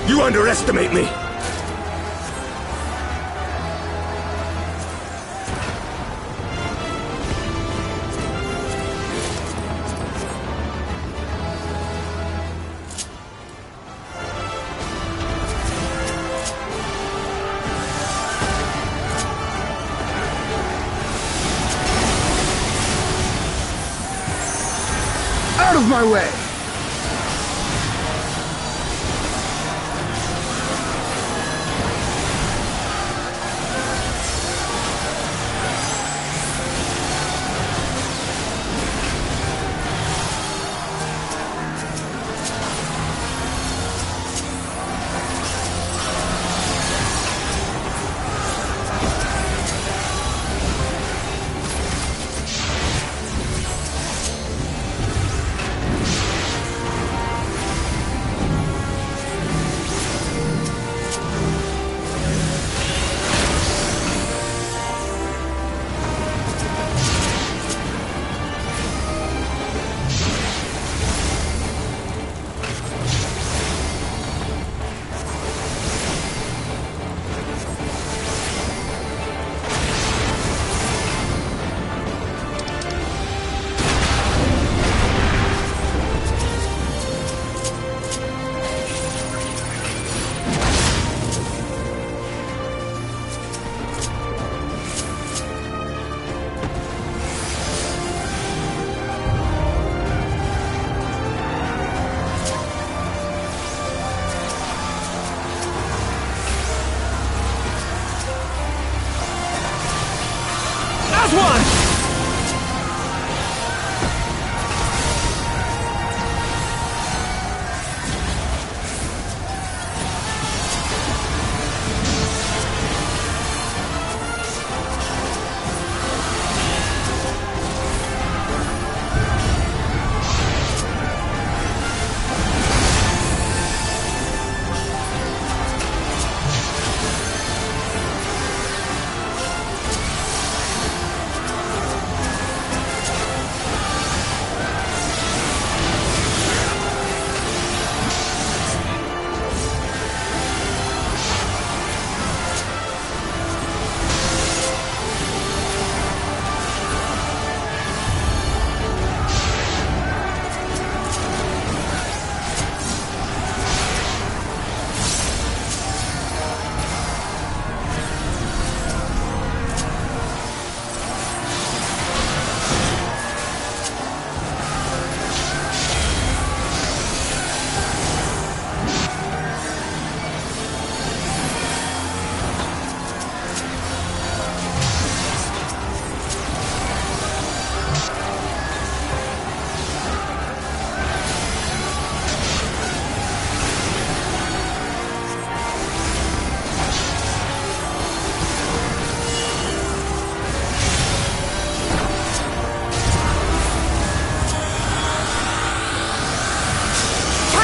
J: You underestimate me!
B: Out of my way!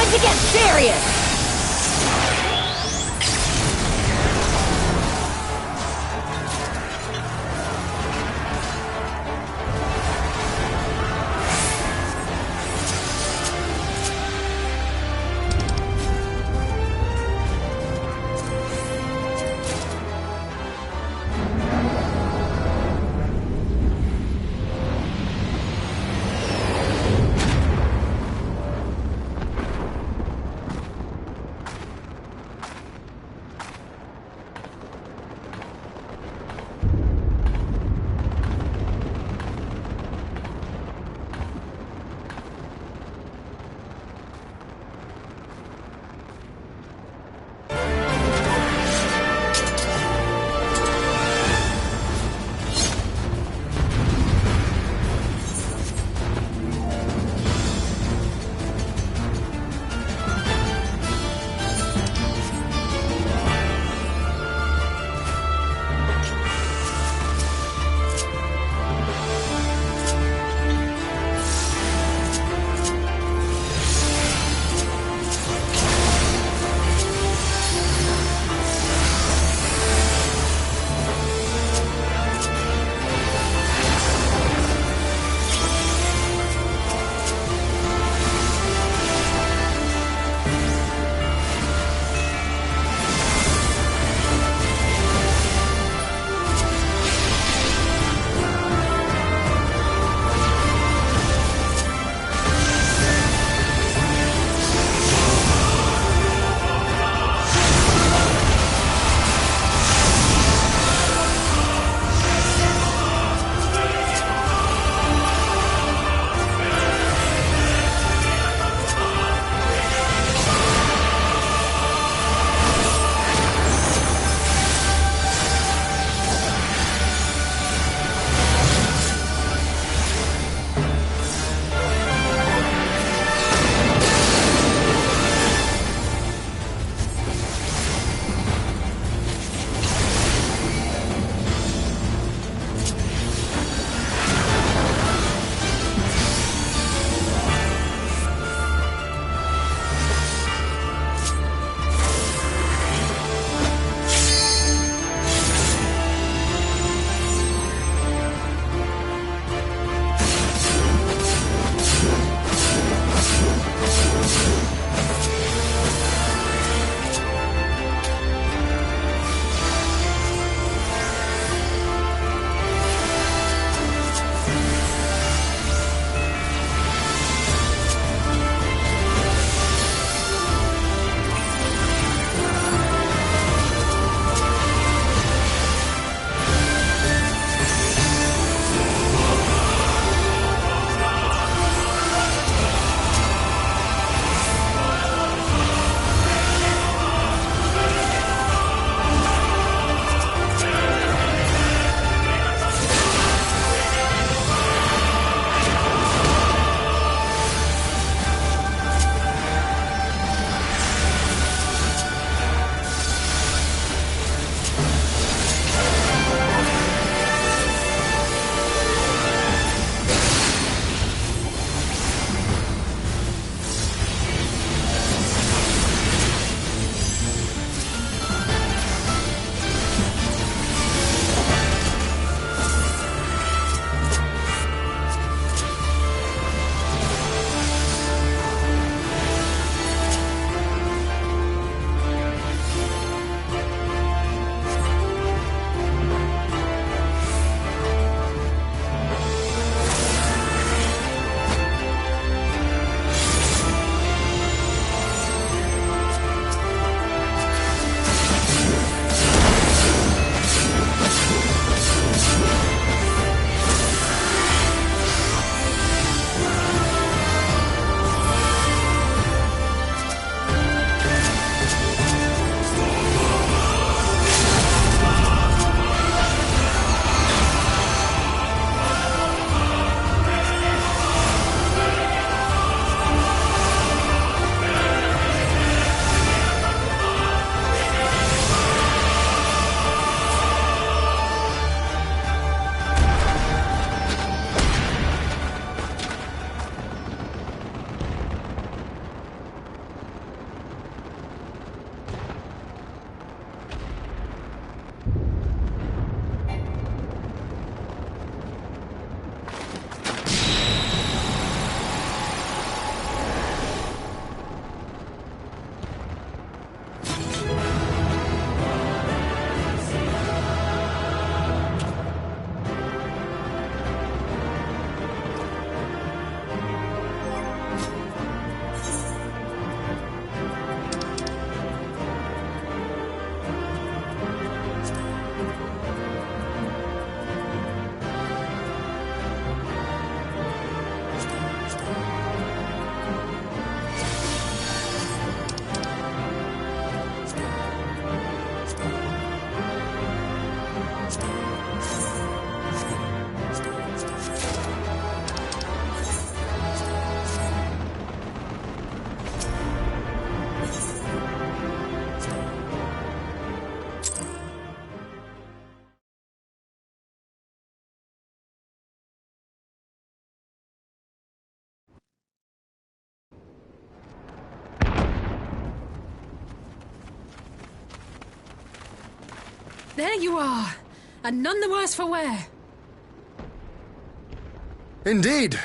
I: To get serious!
C: There you are, and none the worse for wear.
A: Indeed.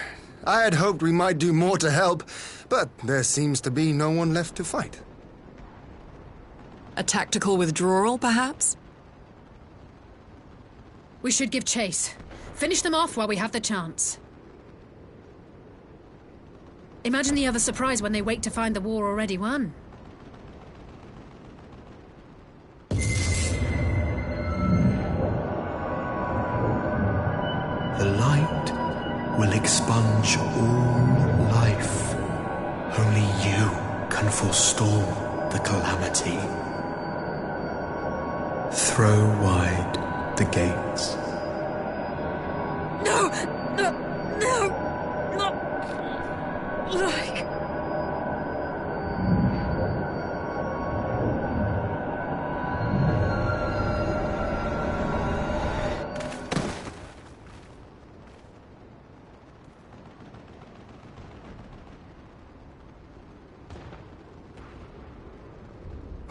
A: I had hoped we might do more to help, but there seems to be no one left to fight.
N: A tactical withdrawal, perhaps?
C: We should give chase. Finish them off while we have the chance. Imagine the other surprise when they wake to find the war already won.
O: The light will expunge all life. Only you can forestall the calamity. Throw wide the gates.
C: No! No! No! Not like...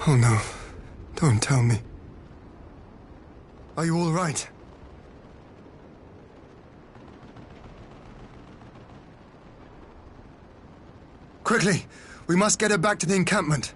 A: Oh no. Don't tell me. Are you all right? Quickly! We must get her back to the encampment.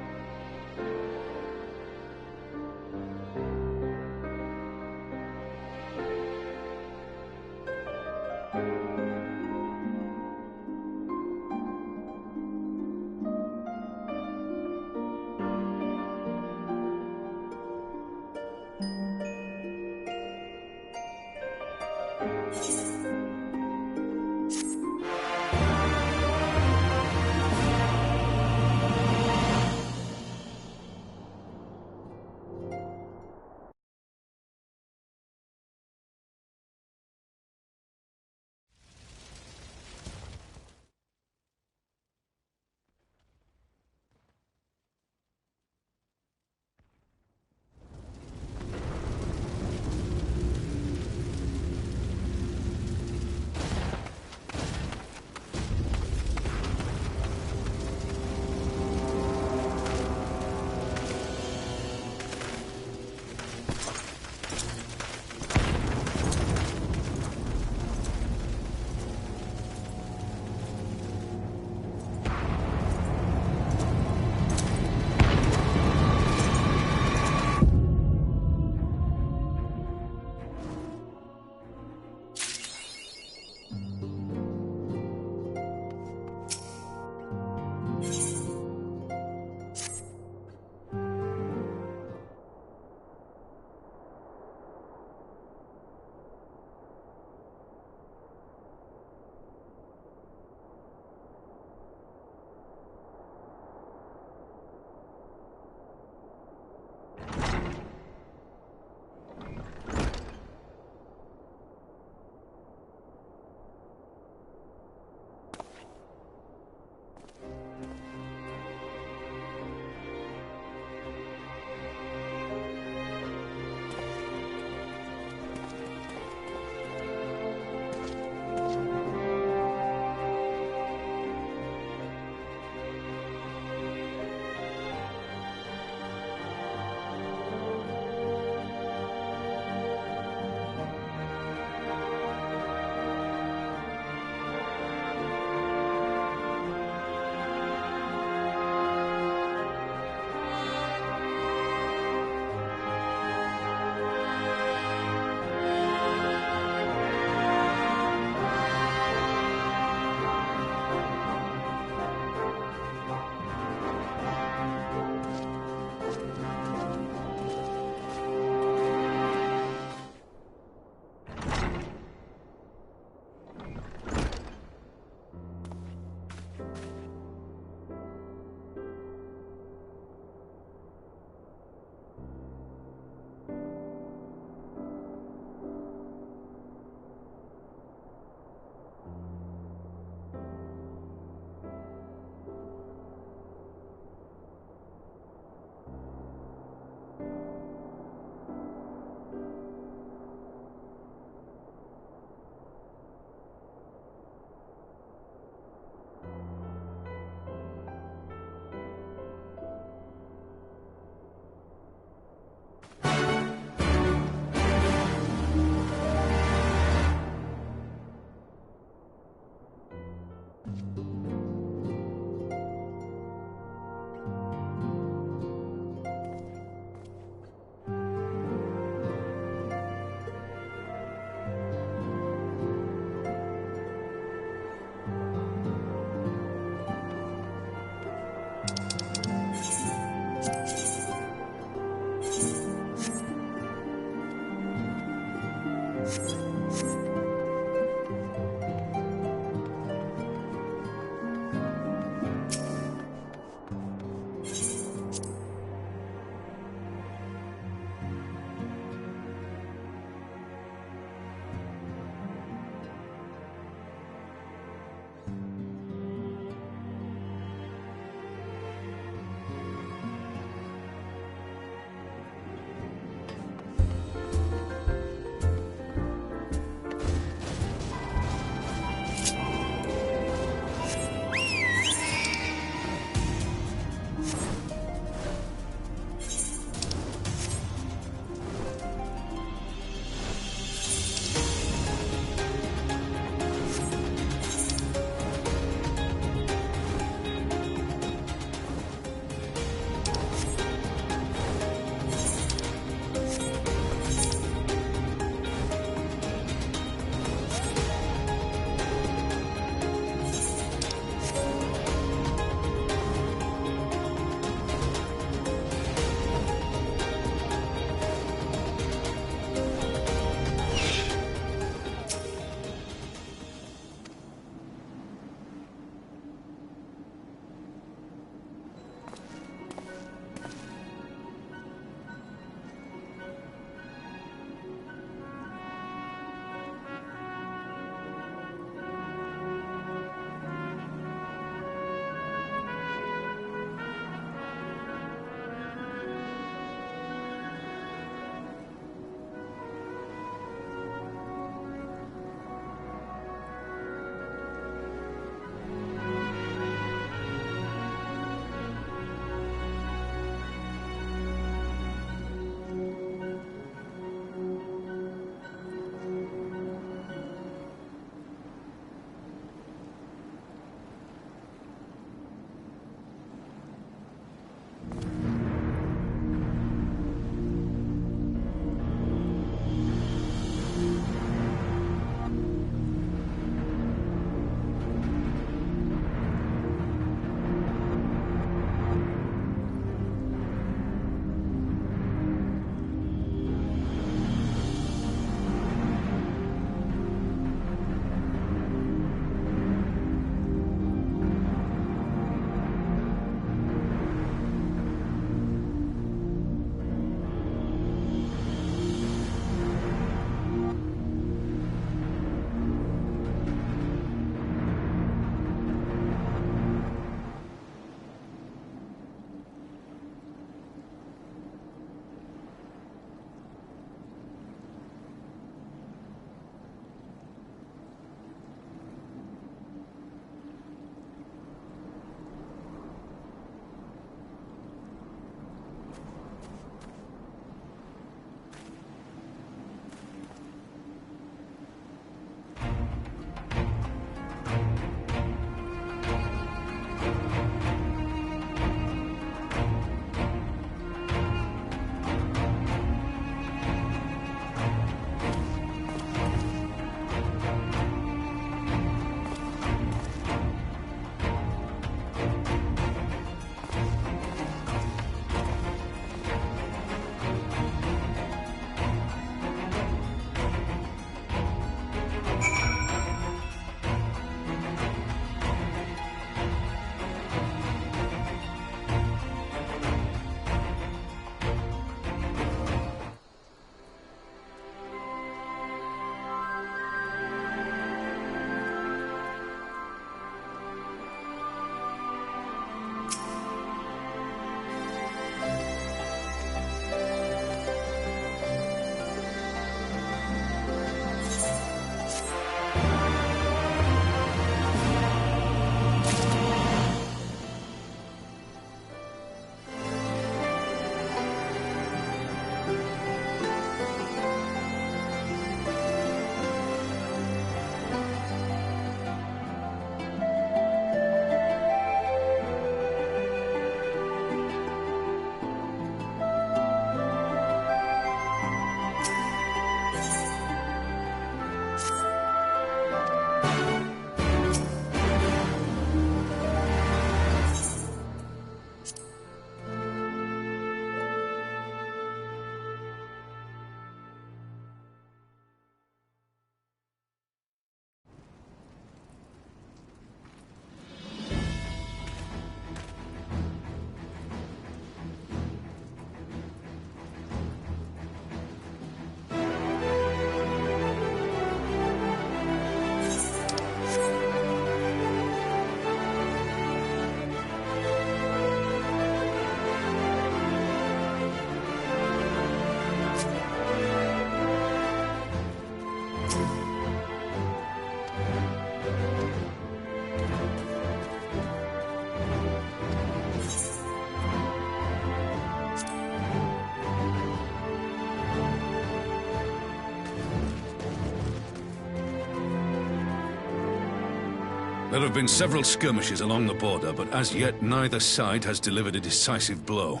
H: There have been several skirmishes along the border, but as yet neither side has delivered a decisive blow.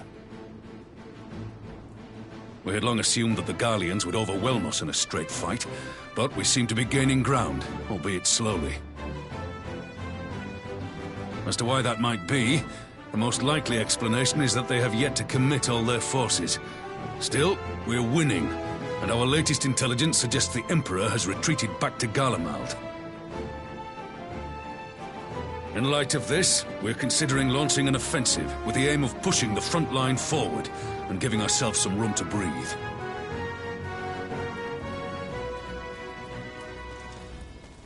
H: We had long assumed that the Garleans would overwhelm us in a straight fight, but we seem to be gaining ground, albeit slowly. As to why that might be, the most likely explanation is that they have yet to commit all their forces. Still, we're winning, and our latest intelligence suggests the Emperor has retreated back to Garlemald. In light of this, we're considering launching an offensive with the aim of pushing the front line forward and giving ourselves some room to breathe.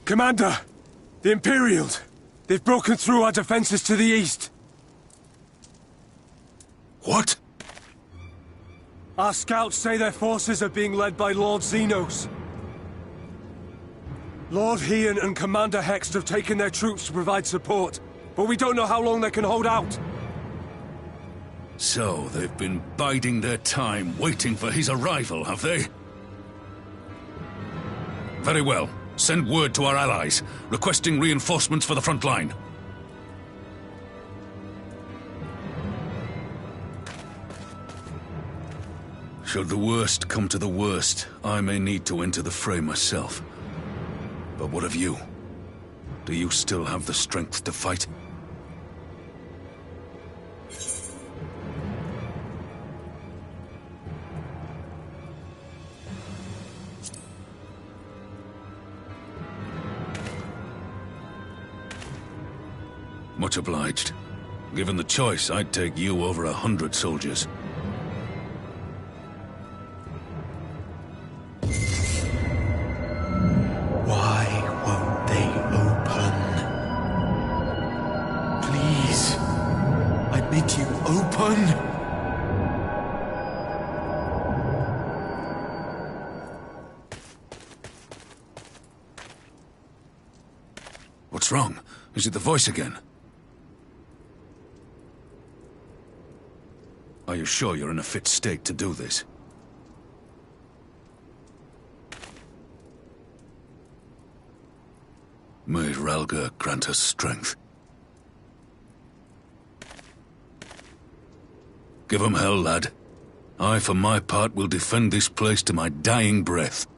B: Commander! The Imperials! They've broken through our defenses to the east!
H: What?
B: Our scouts say their forces are being led by Lord Xenos. Lord Heian and Commander Hext have taken their troops to provide support, but we don't know how long they can hold out.
H: So, they've been biding their time, waiting for his arrival, have they? Very well. Send word to our allies, requesting reinforcements for the front line. Should the worst come to the worst, I may need to enter the fray myself. But what of you? Do you still have the strength to fight? Much obliged. Given the choice, I'd take you over 100 soldiers.
O: Why won't they open? Please, I bid you open!
H: What's wrong? Is it the voice again? Are you sure you're in a fit state to do this? May Ralga grant us strength. Give 'em hell, lad. I, for my part, will defend this place to my dying breath.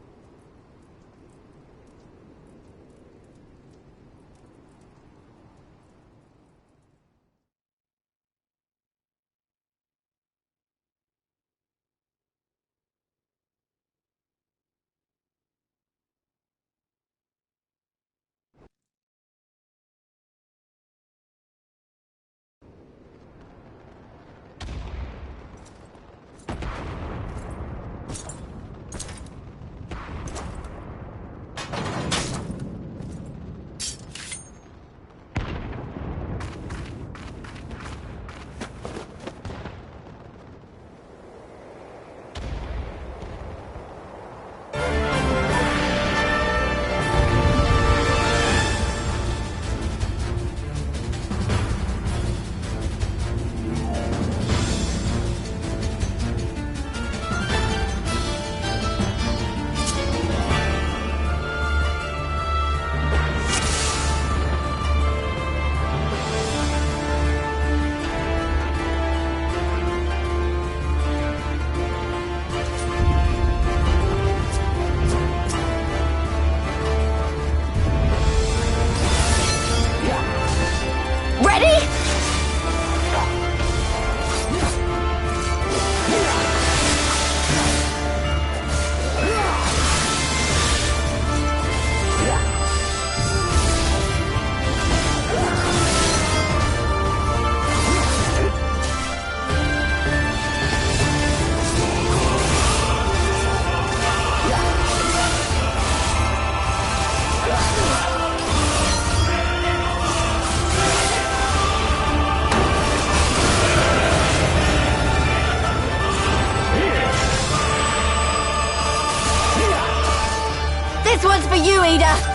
I: This one's for you, Ada!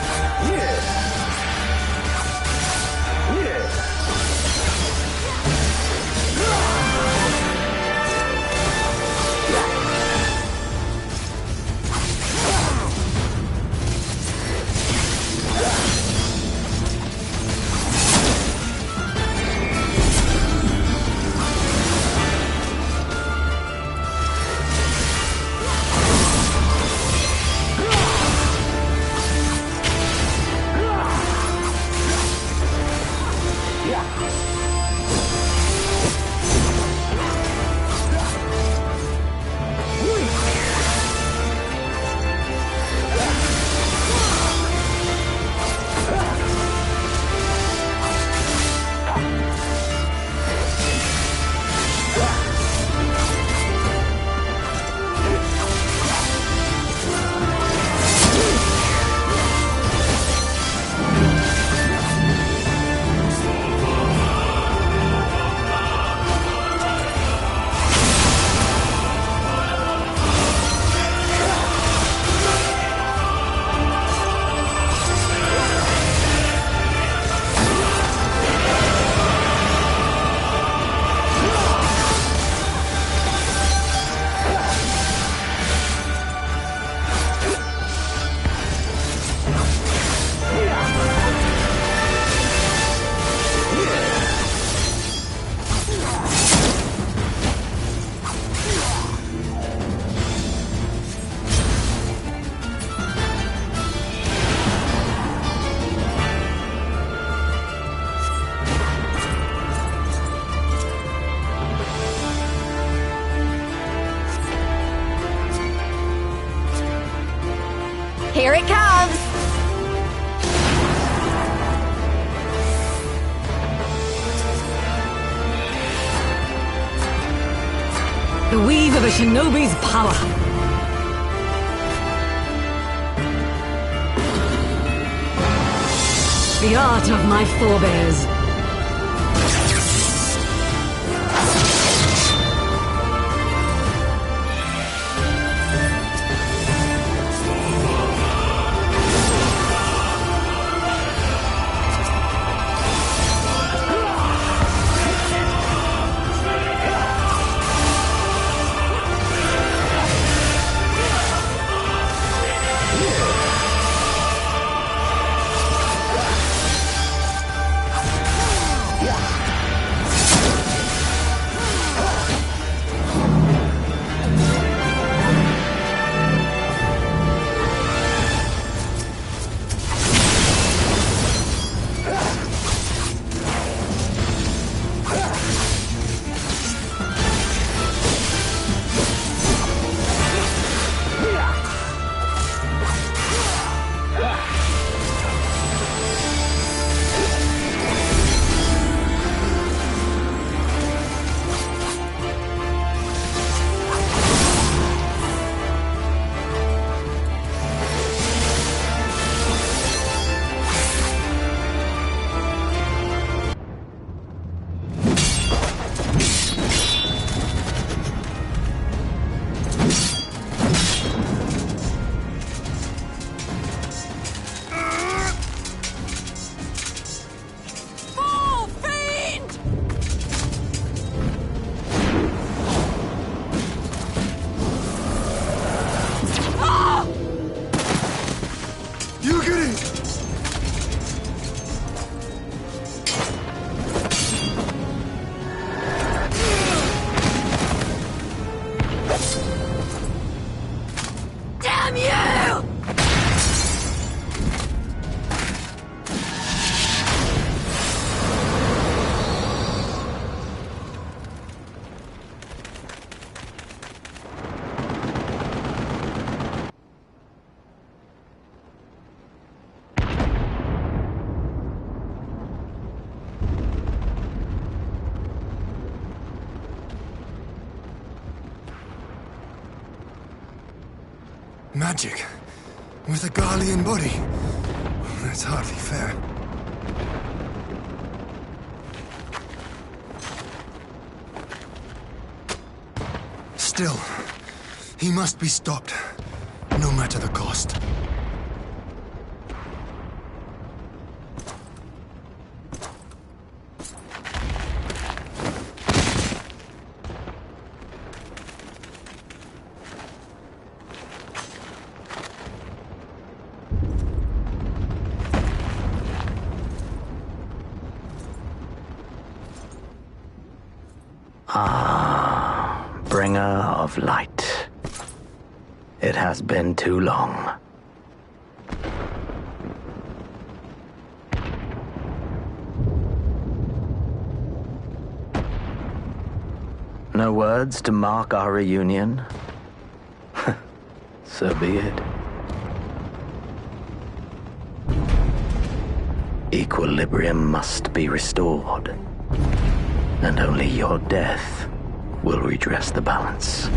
P: of a shinobi's power. The art of my forebears.
A: Magic? With a Garlean body? That's hardly fair. Still, he must be stopped, no matter the cost.
Q: Bringer of light. It has been too long. No words to mark our reunion? So be it. Equilibrium must be restored, and only your death will redress the balance.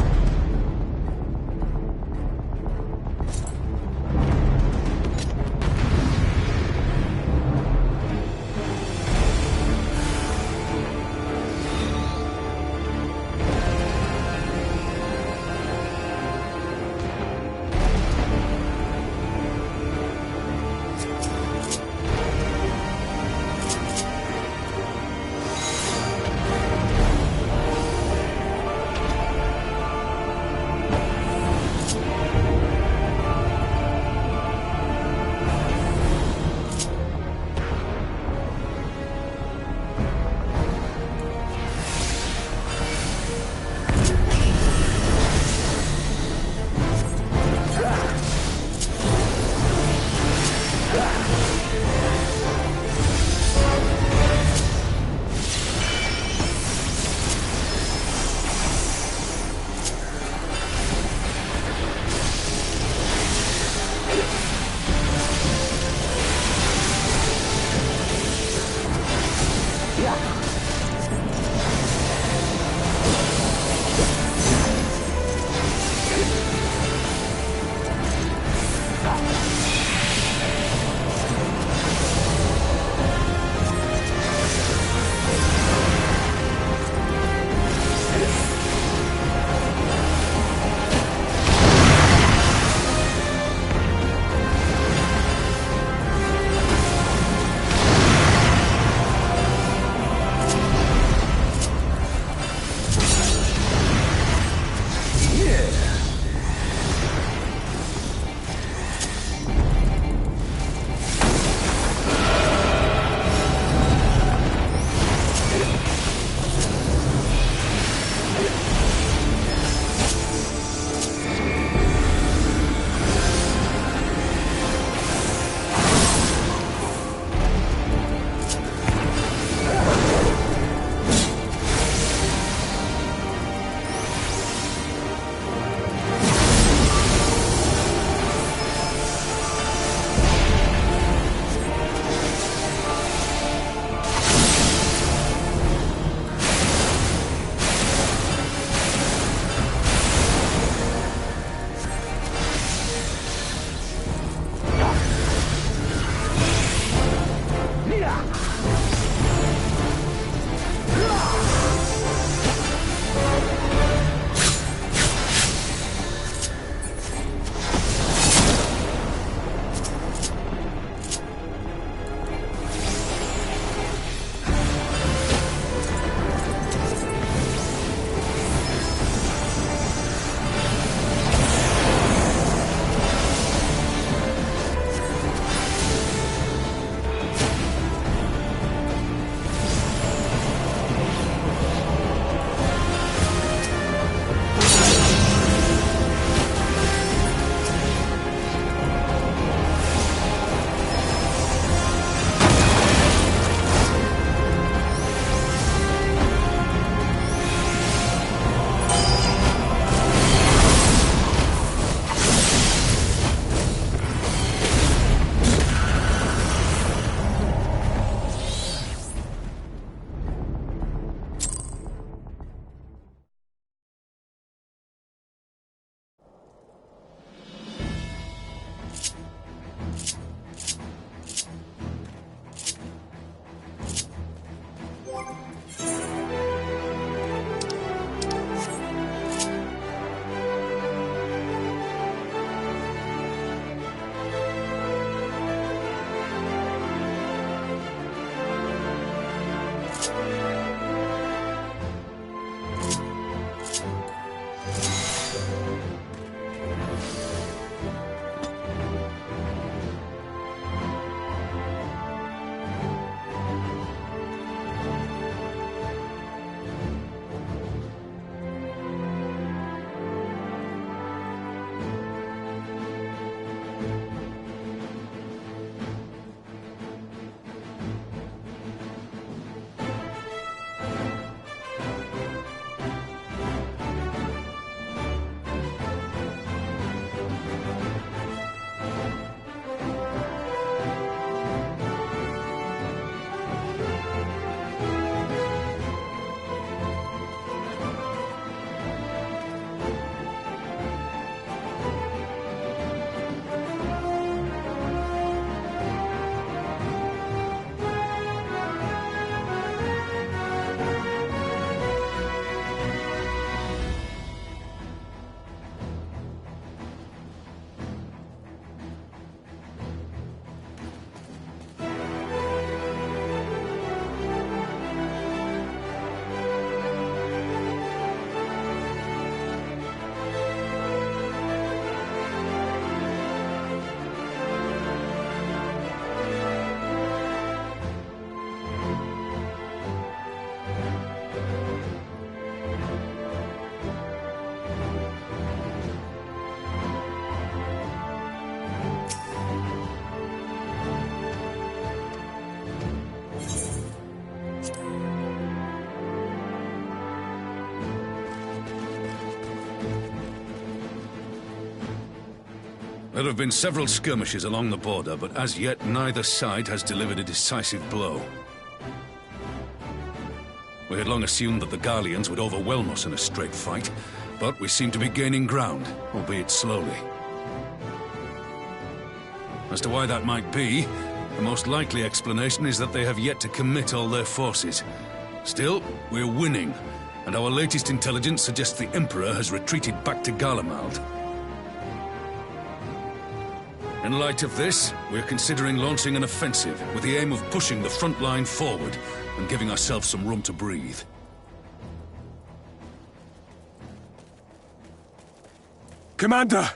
H: There have been several skirmishes along the border, but as yet neither side has delivered a decisive blow. We had long assumed that the Garleans would overwhelm us in a straight fight, but we seem to be gaining ground, albeit slowly. As to why that might be, the most likely explanation is that they have yet to commit all their forces. Still, we're winning, and our latest intelligence suggests the Emperor has retreated back to Garlemald. In light of this, we're considering launching an offensive with the aim of pushing the front line forward and giving ourselves some room to breathe.
B: Commander!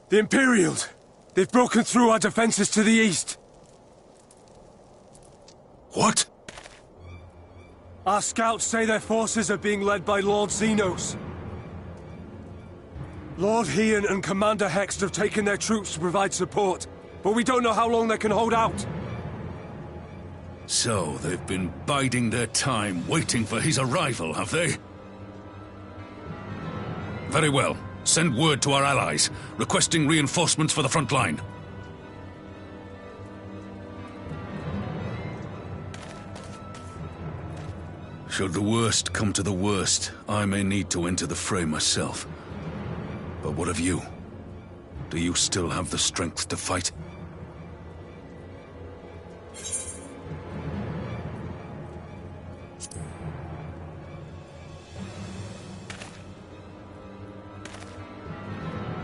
B: The Imperials! They've broken through our defenses to the east!
H: What?
B: Our scouts say their forces are being led by Lord Xenos. Lord Heian and Commander Hext have taken their troops to provide support, but we don't know how long they can hold out.
H: So, they've been biding their time, waiting for his arrival, have they? Very well. Send word to our allies, requesting reinforcements for the front line. Should the worst come to the worst, I may need to enter the fray myself. But what of you? Do you still have the strength to fight?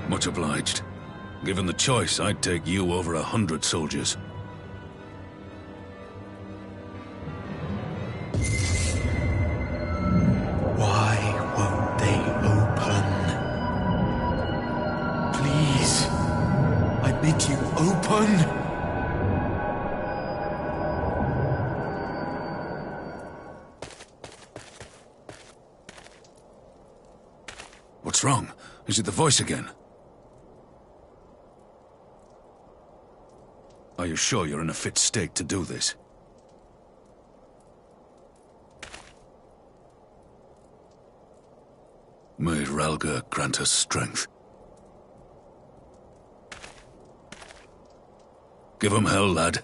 H: Much obliged. Given the choice, I'd take you over 100 soldiers.
O: Why won't they open? Please, I bid you open!
H: What's wrong? Is it the voice again? Are you sure you're in a fit state to do this? May Ralga grant us strength. Give 'em hell, lad.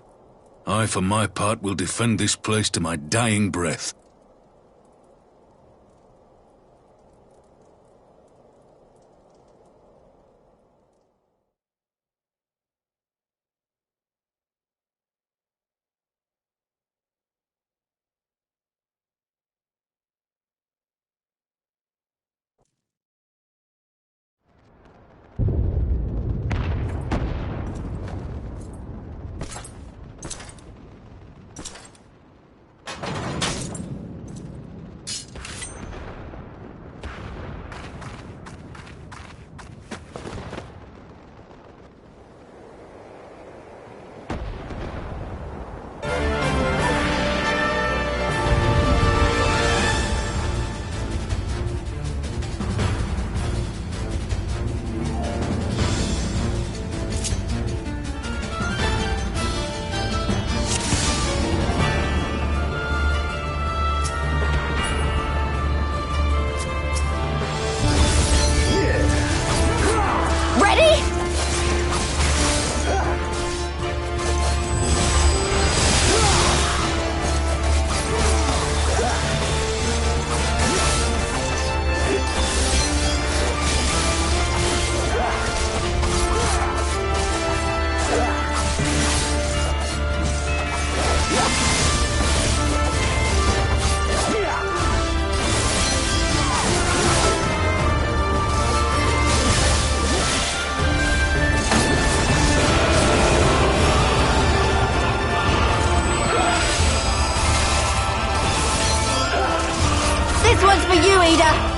H: I, for my part, will defend this place to my dying breath.
I: This one's for you, Ada!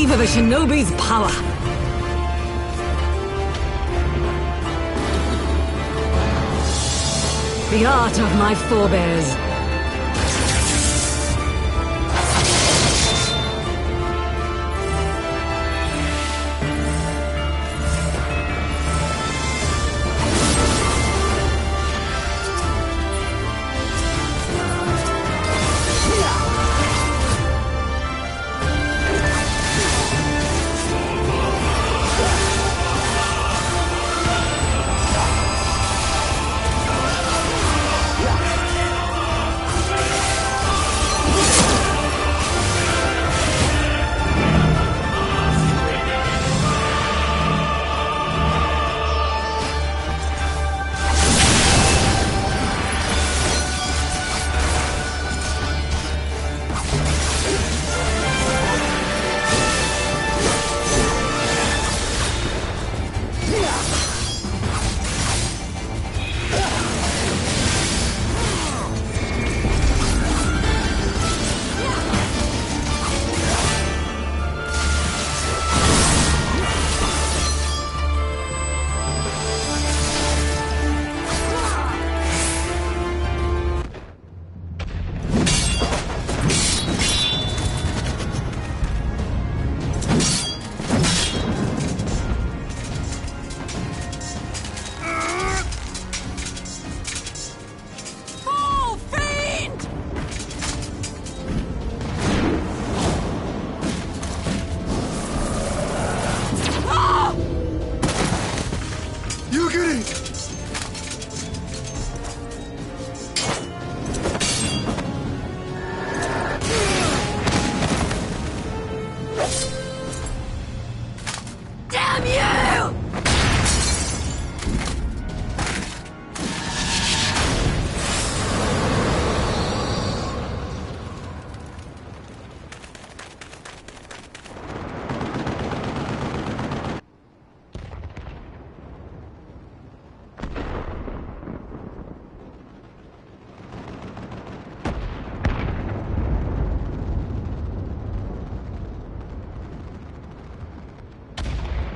P: savor the shinobi's power. The art of my forebears.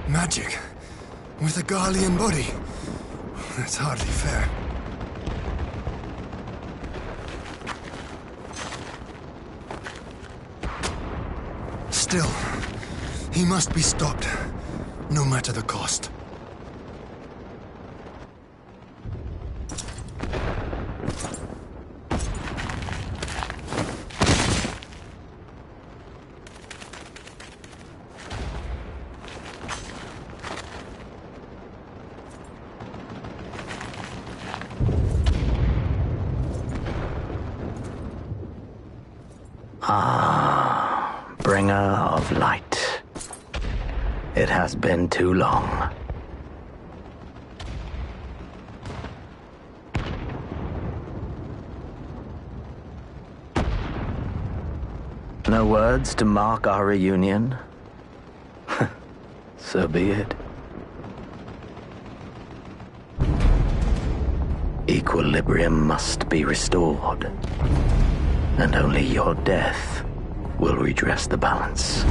A: Magic? With a Garlean body? That's hardly fair. Still, he must be stopped, no matter the cost.
Q: Bringer of light. It has been too long. No words to mark our reunion? So be it. Equilibrium must be restored, and only your death will redress the balance.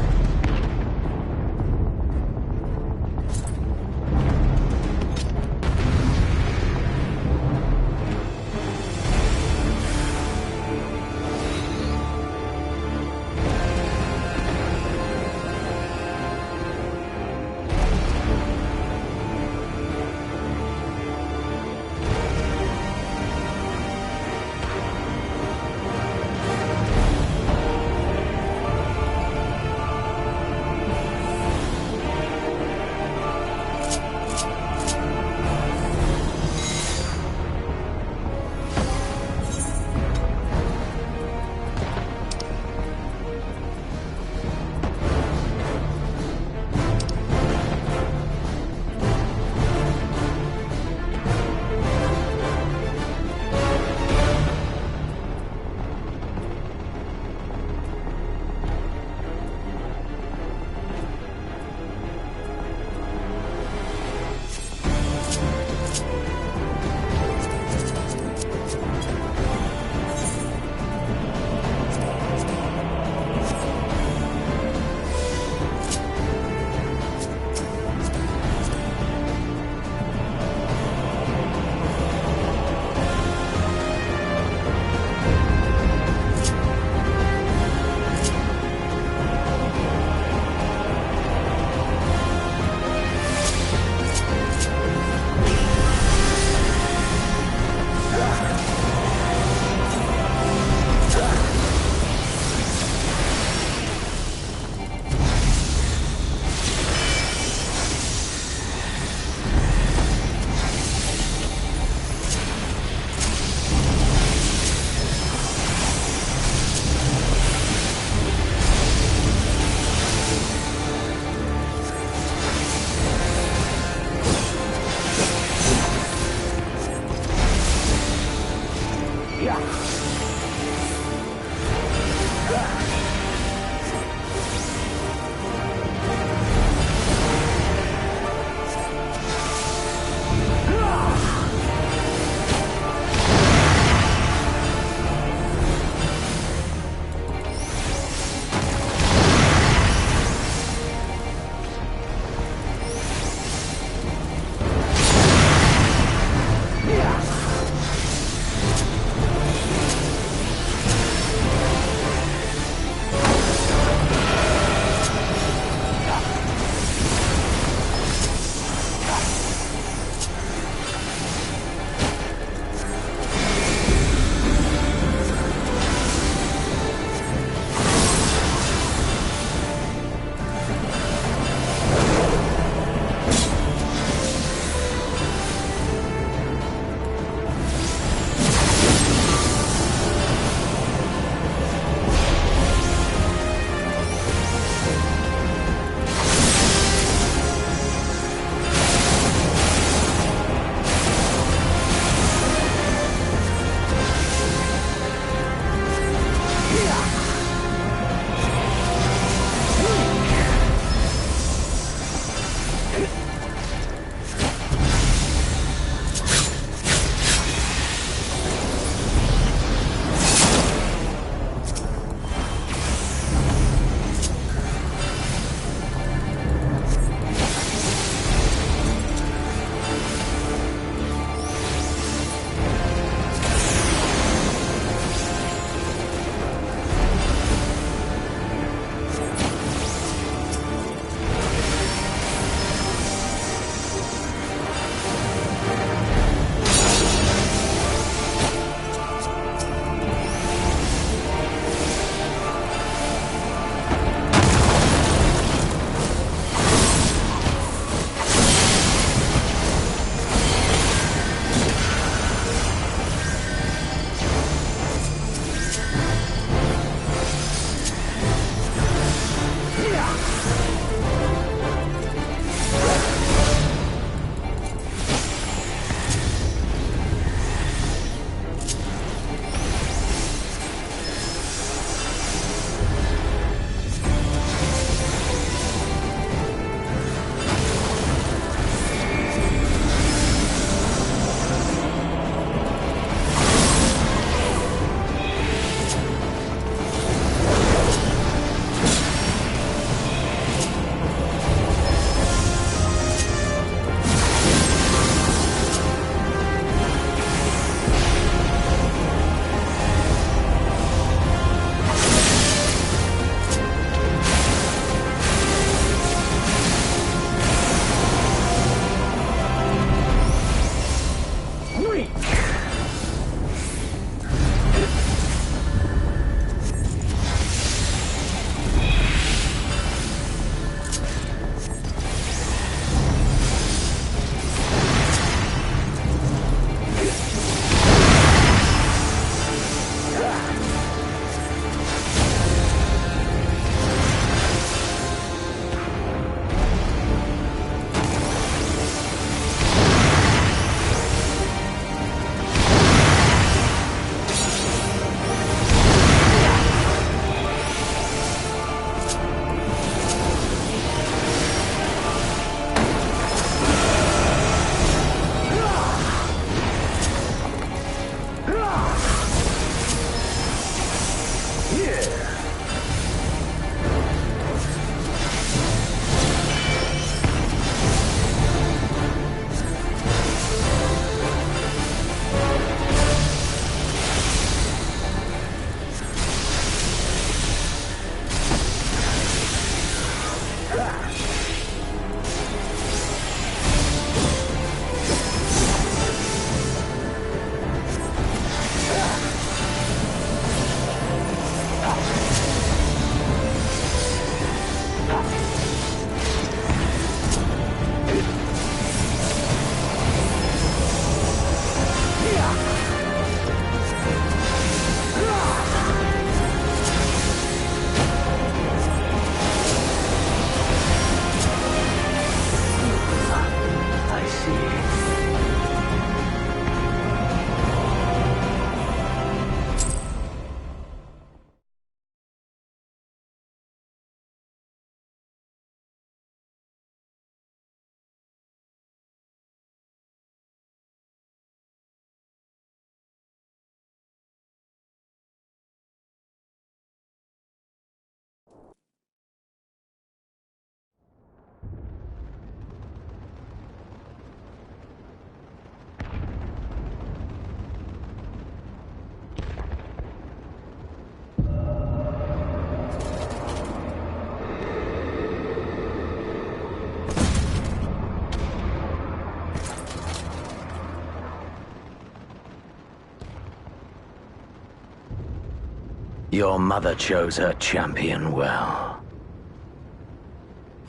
Q: Your mother chose her champion well.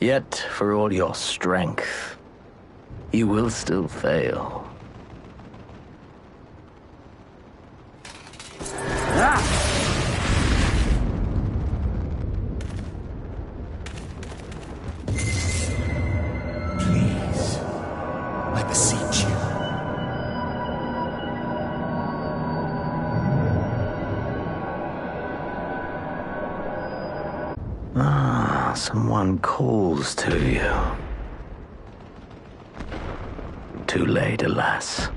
Q: Yet, for all your strength, you will still fail.
O: Please, I beseech you.
Q: Someone calls to you. Too late, alas.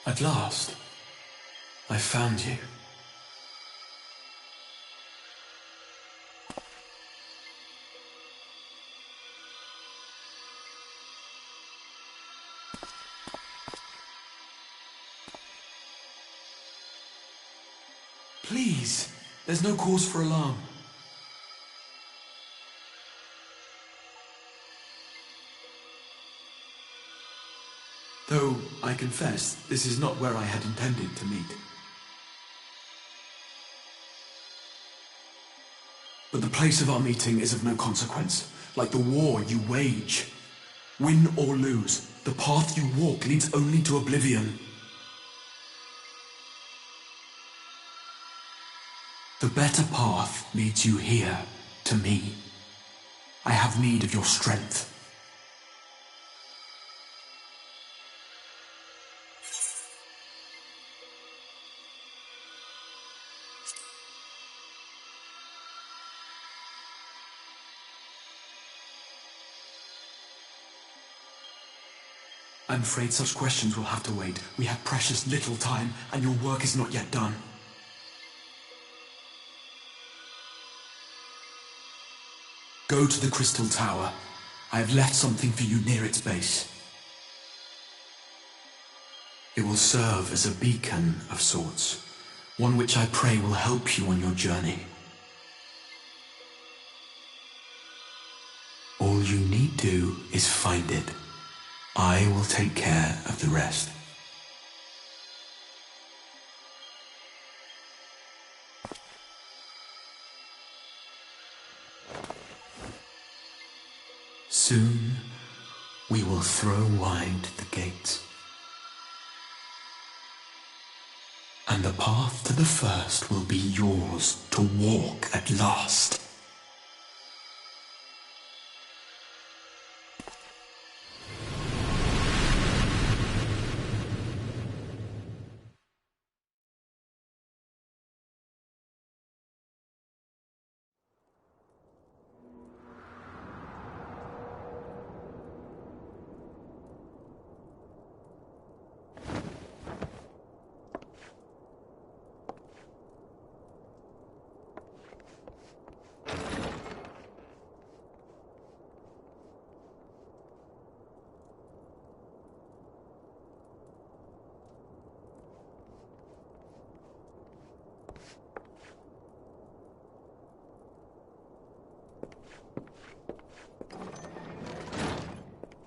O: At last, I found you. Please, there's no cause for alarm. Though, I confess, this is not where I had intended to meet. But the place of our meeting is of no consequence, like the war you wage. Win or lose, the path you walk leads only to oblivion. The better path leads you here, to me. I have need of your strength. I'm afraid such questions will have to wait. We have precious little time, and your work is not yet done. Go to the Crystal Tower. I have left something for you near its base. It will serve as a beacon of sorts, one which I pray will help you on your journey. All you need do is find it. I will take care of the rest. Soon, we will throw wide the gates. And the path to the first will be yours to walk at last.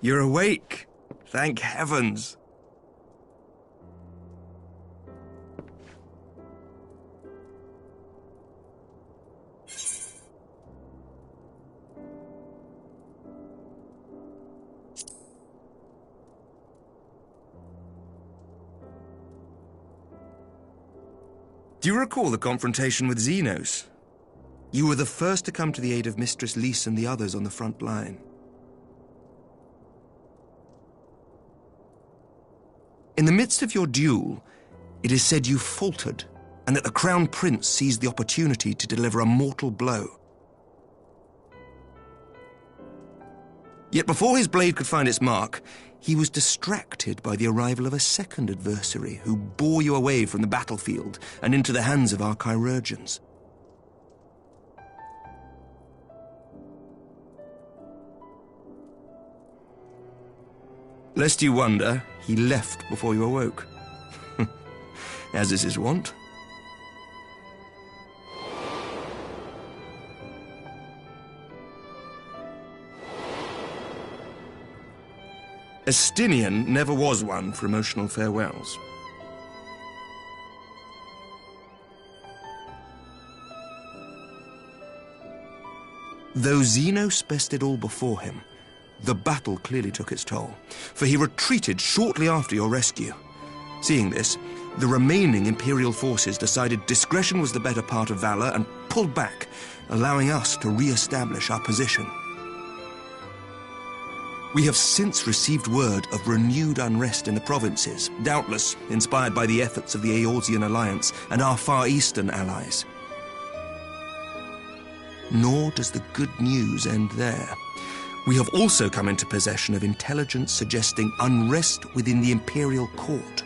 J: You're awake. Thank heavens. Do you recall the confrontation with Xenos? You were the first to come to the aid of Mistress Lys and the others on the front line. midst of your duel, it is said you faltered, and that the Crown Prince seized the opportunity to deliver a mortal blow. Yet before his blade could find its mark, he was distracted by the arrival of a second adversary who bore you away from the battlefield and into the hands of our chirurgeons. Lest you wonder, he left before you awoke. As is his wont. Estinian never was one for emotional farewells. Though Xenos bested all before him, the battle clearly took its toll, for he retreated shortly after your rescue. Seeing this, the remaining Imperial forces decided discretion was the better part of valor and pulled back, allowing us to re-establish our position. We have since received word of renewed unrest in the provinces, doubtless inspired by the efforts of the Eorzean Alliance and our Far Eastern allies. Nor does the good news end there. We have also come into possession of intelligence suggesting unrest within the Imperial Court.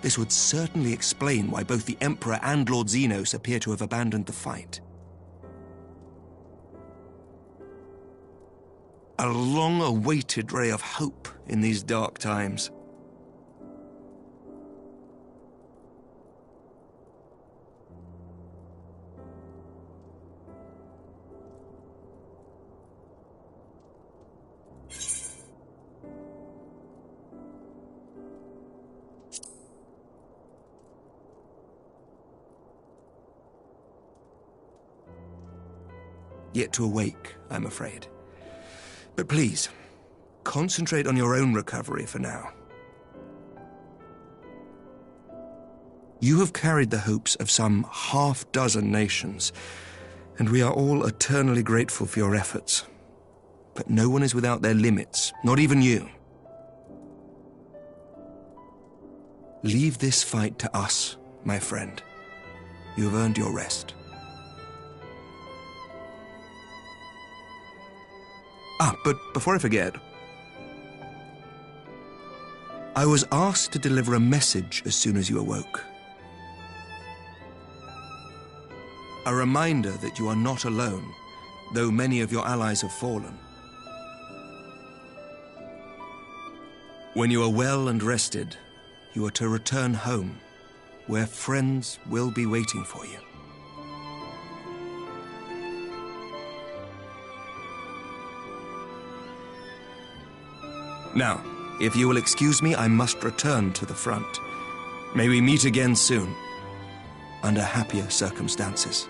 J: This would certainly explain why both the Emperor and Lord Xenos appear to have abandoned the fight. A long-awaited ray of hope in these dark times. Yet to awake, I'm afraid. But please, concentrate on your own recovery for now. You have carried the hopes of some half-dozen nations, and we are all eternally grateful for your efforts. But no one is without their limits, not even you. Leave this fight to us, my friend. You have earned your rest. But before I forget, I was asked to deliver a message as soon as you awoke. A reminder that you are not alone, though many of your allies have fallen. When you are well and rested, you are to return home, where friends will be waiting for you. Now, if you will excuse me, I must return to the front. May we meet again soon, under happier circumstances.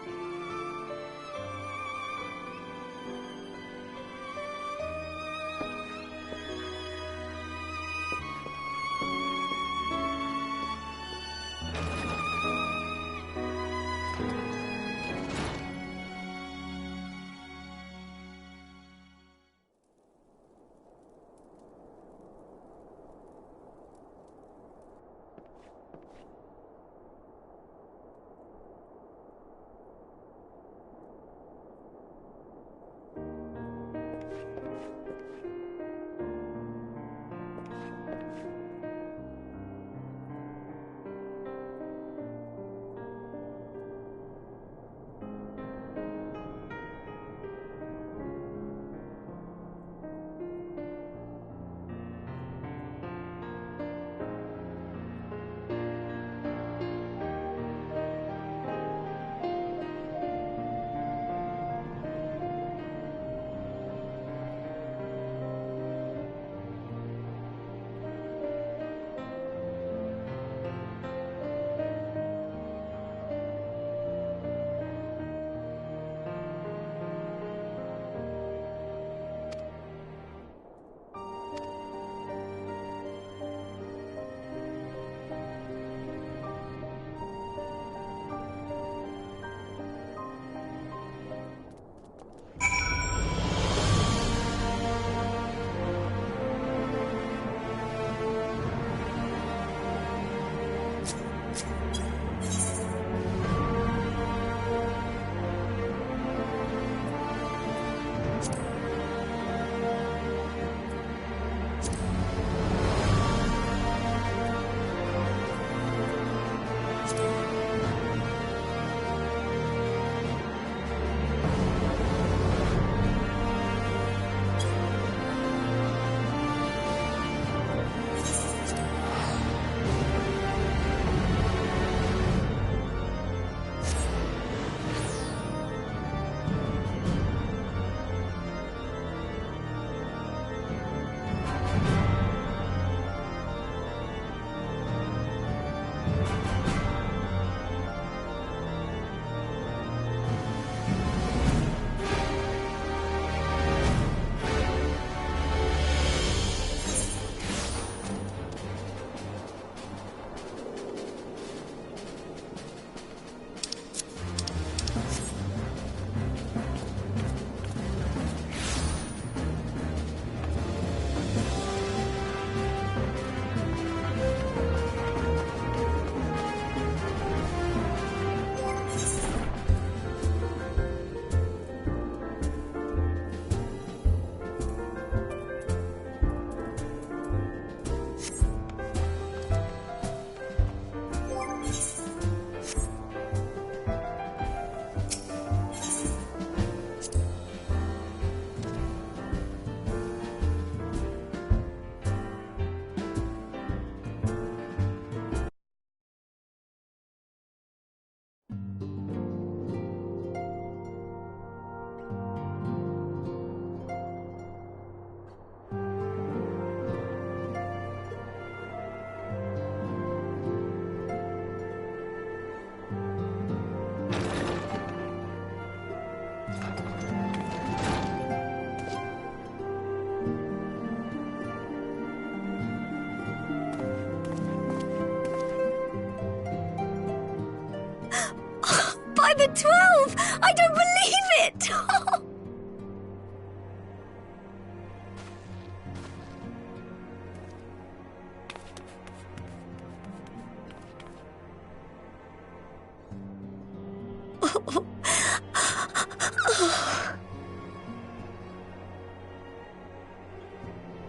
I: By the 12! I don't believe it!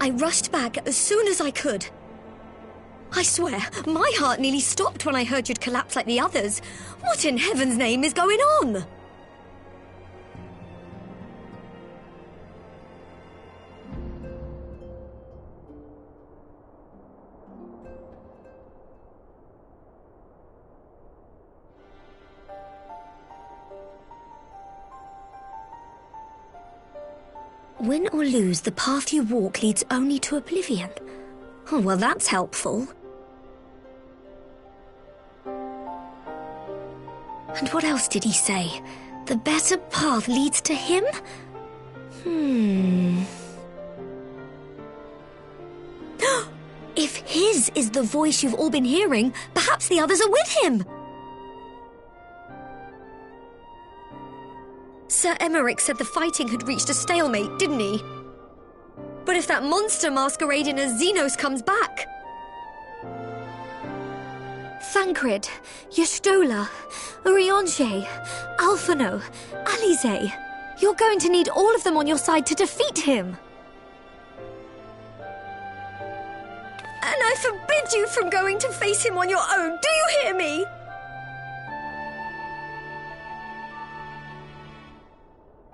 I: I rushed back as soon as I could. I swear, my heart nearly stopped when I heard you'd collapse like the others. What in heaven's name is going on? Win or lose, the path you walk leads only to oblivion. Oh, well, that's helpful. And what else did he say? The better path leads to him? If his is the voice you've all been hearing, perhaps the others are with him. Sir Emmerich said the fighting had reached a stalemate, didn't he? But if that monster masquerading as Xenos comes back... Thancred, Yestola, Urianger, Alphino, Alize. You're going to need all of them on your side to defeat him. And I forbid you from going to face him on your own, do you hear me?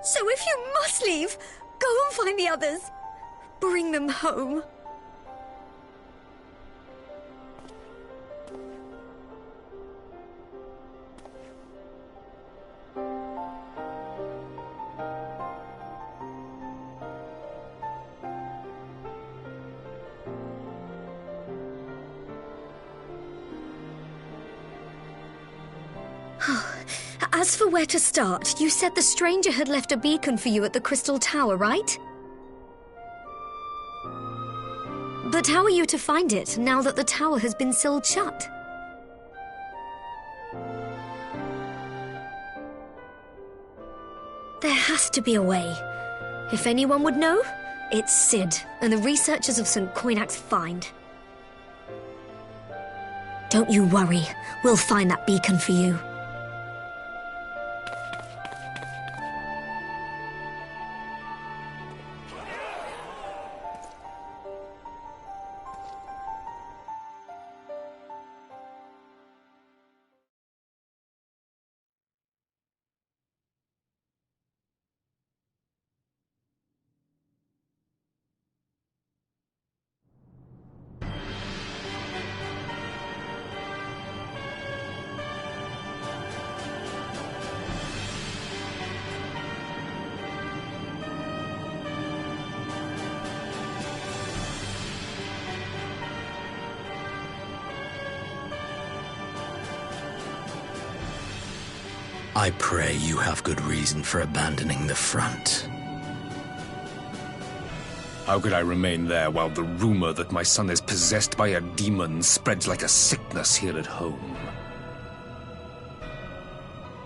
I: So if you must leave, go and find the others. Bring them home. As for where to start, you said the stranger had left a beacon for you at the Crystal Tower, right? But how are you to find it, now that the tower has been sealed shut? There has to be a way. If anyone would know, it's Sid and the researchers of St. Coinac's find. Don't you worry. We'll find that beacon for you.
Q: I pray you have good reason for abandoning the front.
E: How could I remain there while the rumor that my son is possessed by a demon spreads like a sickness here at home?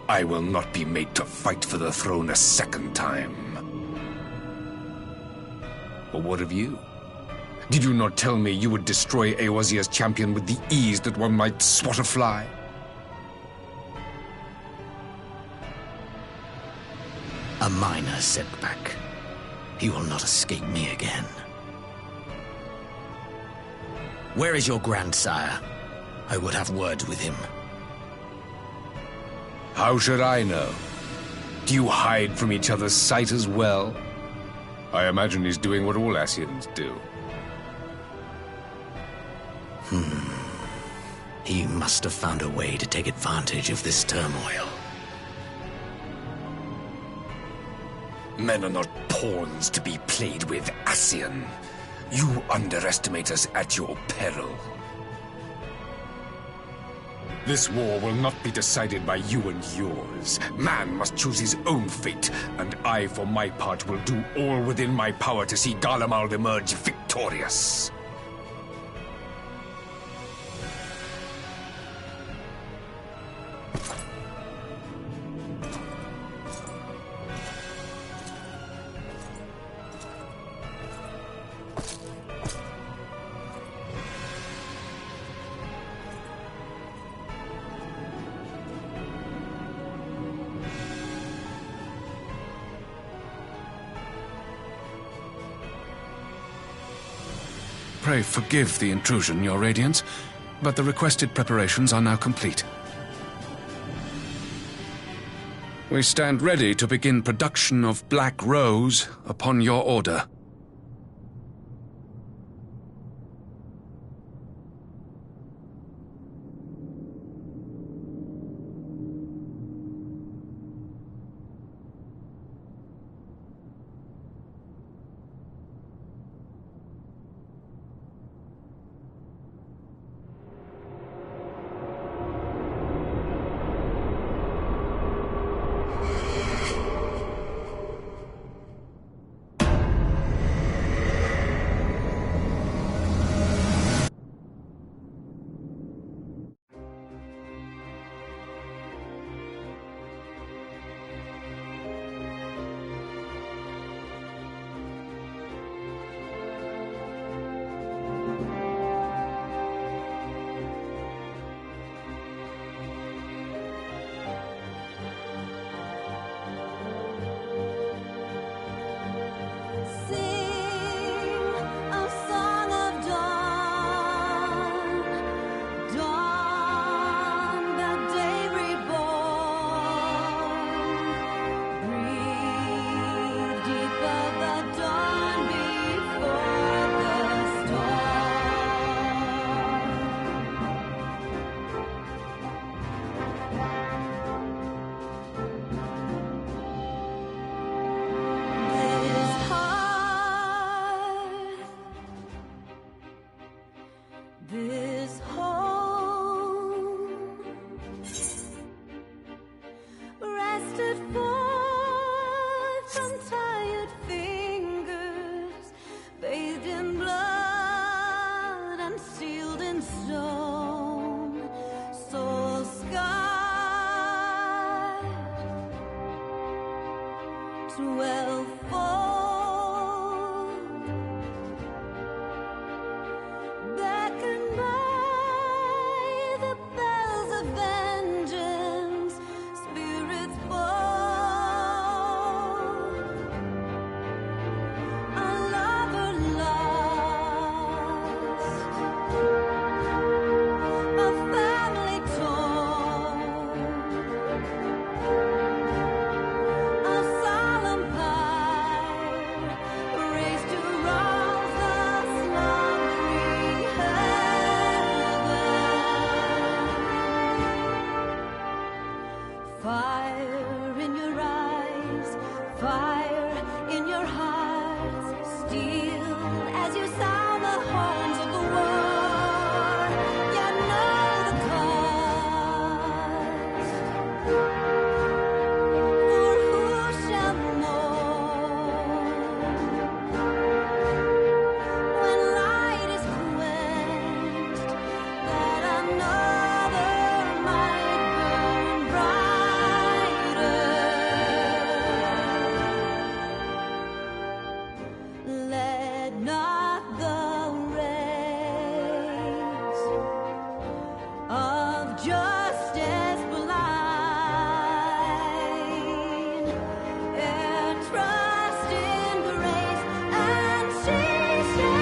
E: I will not be made to fight for the throne a second time. But what of you? Did you not tell me you would destroy Eorzea's champion with the ease that one might swat a fly?
Q: A minor setback. He will not escape me again. Where is your grandsire? I would have words with him.
E: How should I know? Do you hide from each other's sight as well? I imagine he's doing what all Ascians do.
Q: He must have found a way to take advantage of this turmoil.
E: Men are not pawns to be played with, Ascian. You underestimate us at your peril. This war will not be decided by you and yours. Man must choose his own fate, and I, for my part, will do all within my power to see Garlemald emerge victorious.
H: Pray forgive the intrusion, Your Radiance, but the requested preparations are now complete. We stand ready to begin production of Black Rose upon your order.
R: fire in your hearts, steel as you sound the horns of the war. You know the cost, for who shall mourn when light is quenched, that another might burn brighter. Let not the rays of justice blind, ere trust in grace, and she shall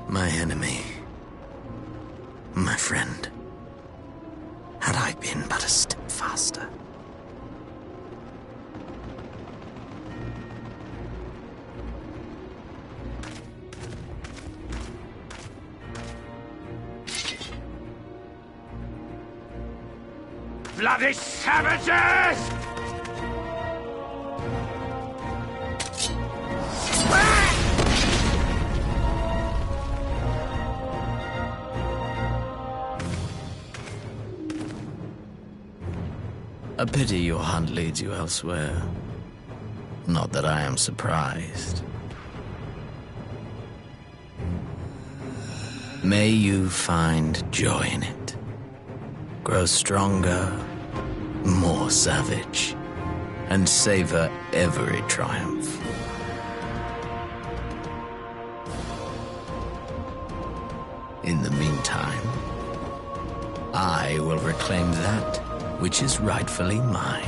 Q: My enemy, my friend, had I been but a step faster.
E: Bloody savages!
Q: A pity your hunt leads you elsewhere. Not that I am surprised. May you find joy in it. Grow stronger, more savage, and savor every triumph. In the meantime, I will reclaim that which is rightfully mine.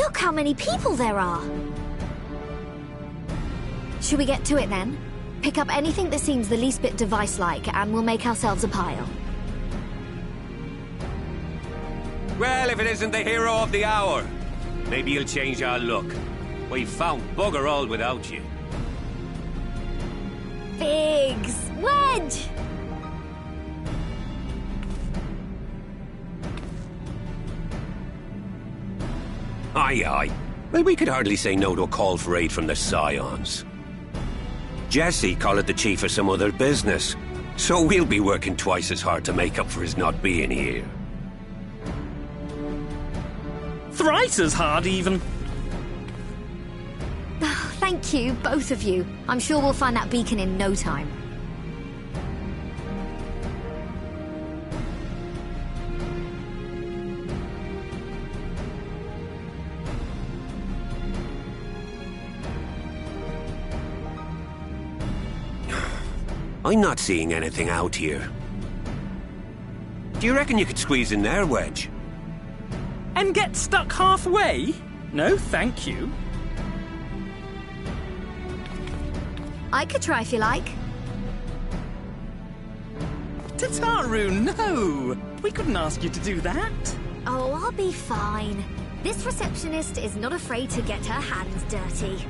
S: Look how many people there are! Should we get to it then? Pick up anything that seems the least bit device-like, and we'll make ourselves a pile.
T: Well, if it isn't the hero of the hour, maybe you'll change our look. We've found bugger all without you.
S: Biggs! Wedge!
T: Aye, aye. Well, we could hardly say no to a call for aid from the Scions. Jesse called it the chief of some other business, so we'll be working twice as hard to make up for his not being here.
U: Thrice as hard, even.
S: Thank you, both of you. I'm sure we'll find that beacon in no time.
T: I'm not seeing anything out here. Do you reckon you could squeeze in there, Wedge?
U: And get stuck halfway? No, thank you.
S: I could try if you like.
U: Tataru, no! We couldn't ask you to do that.
S: Oh, I'll be fine. This receptionist is not afraid to get her hands dirty.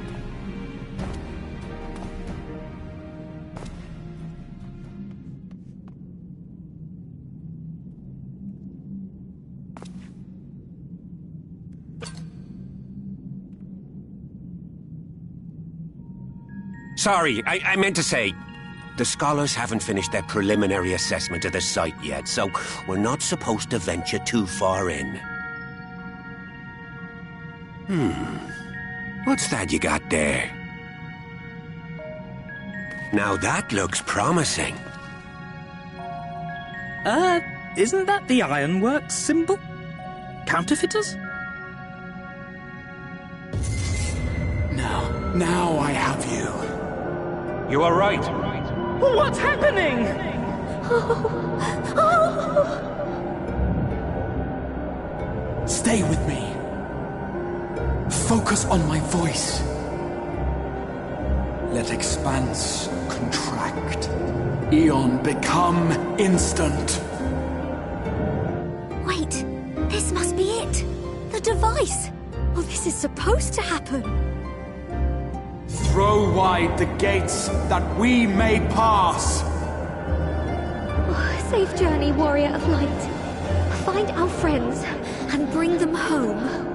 T: Sorry, I meant to say, the scholars haven't finished their preliminary assessment of the site yet, so we're not supposed to venture too far in. What's that you got there? Now that looks promising.
U: Isn't that the Ironworks symbol? Counterfeiters?
O: Now I have you.
T: You are right.
U: What's happening?
O: Stay with me. Focus on my voice. Let expanse contract. Eon become instant.
S: Wait, this must be it. The device. Oh, this is supposed to happen.
O: Throw wide the gates that we may pass.
S: Oh, safe journey, warrior of light. Find our friends and bring them home.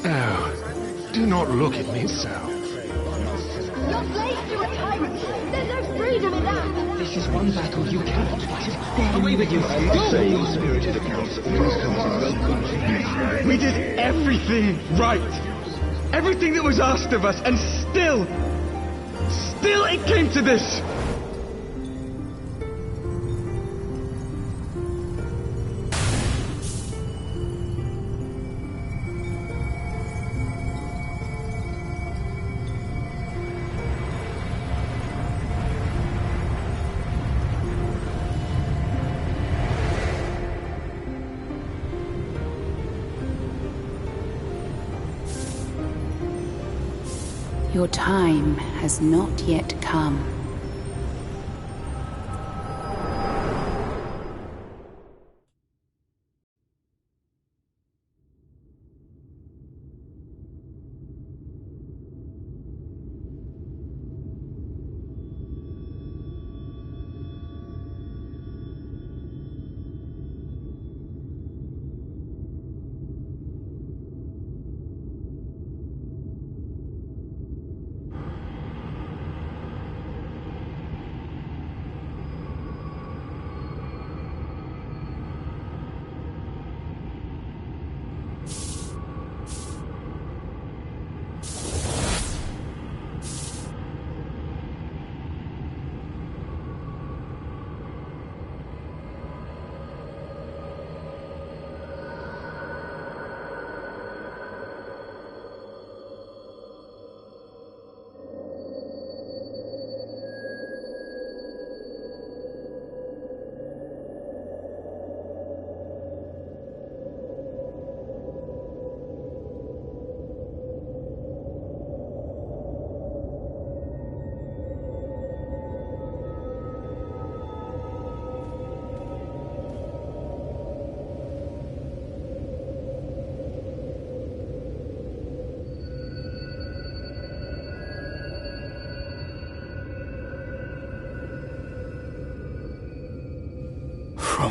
V: Oh, do not look at me so.
R: You're slaves to a tyrant. There's no freedom in that.
V: This is one battle you cannot fight. Away with you. Same spirited accounts always comes in well. We did everything right. Everything that was asked of us, and still it came to this.
W: Your time has not yet come.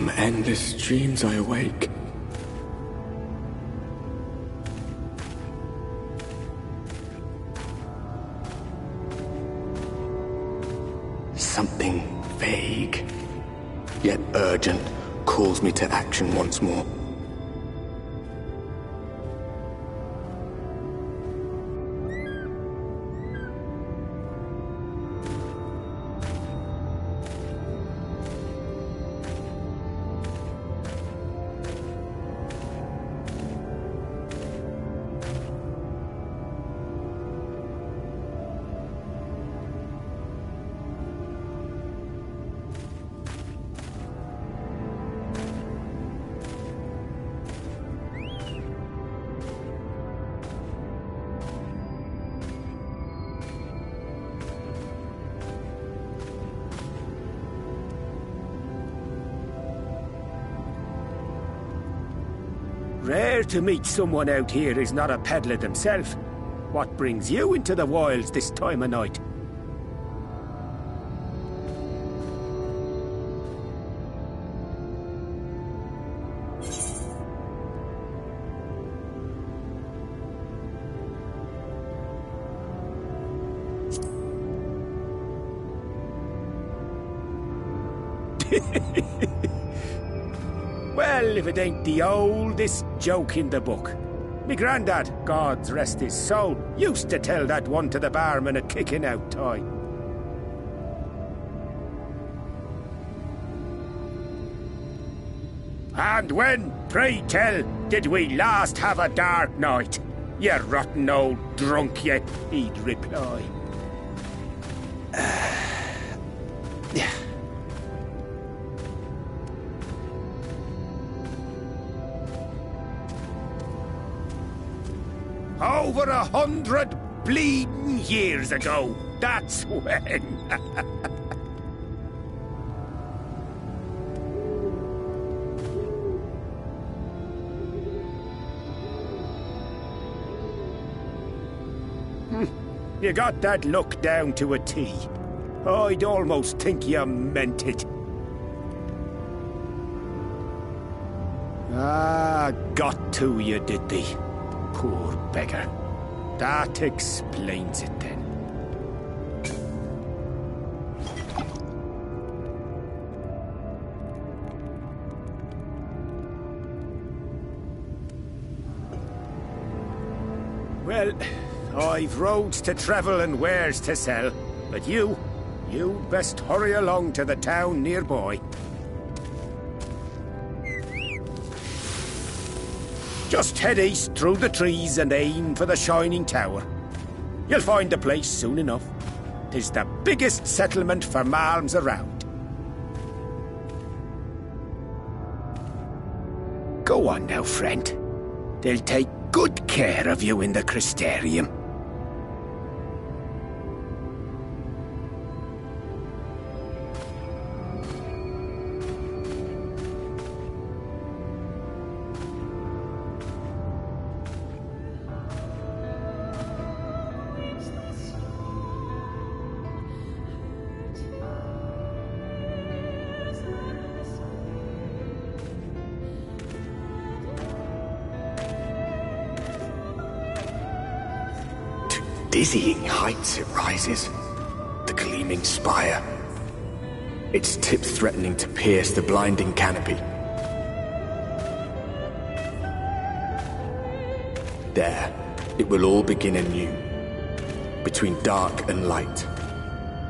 V: From endless dreams I awake. Something vague, yet urgent, calls me to action once more.
D: Rare to meet someone out here who's not a peddler themselves. What brings you into the wilds this time of night? Well, if it ain't the oldest joke in the book. Me grandad, God's rest his soul, used to tell that one to the barman at kicking out time. And when, pray tell, did we last have a dark night? You rotten old drunk yet, he'd reply.
V: Yeah.
D: Over 100 bleeding years ago, that's when. You got that look down to a T. I'd almost think you meant it. Ah, got to you, did they? Poor beggar. That explains it then. Well, I've roads to travel and wares to sell, but you best hurry along to the town nearby. Just head east through the trees and aim for the Shining Tower. You'll find the place soon enough. 'Tis the biggest settlement for malms around. Go on now, friend. They'll take good care of you in the Crystarium.
V: Dizzying heights it rises, the gleaming spire, its tip threatening to pierce the blinding canopy. There, it will all begin anew, between dark and light,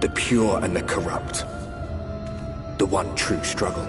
V: the pure and the corrupt, the one true struggle.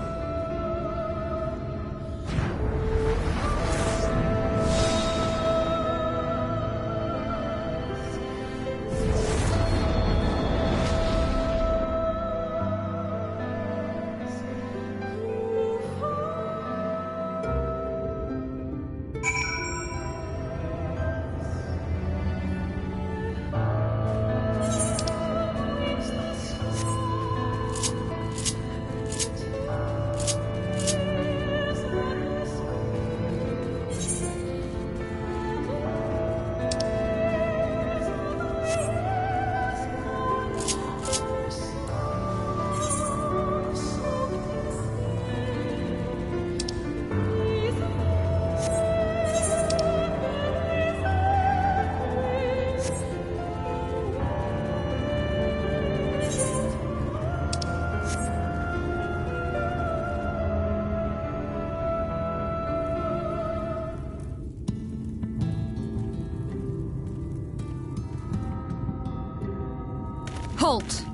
C: Halt!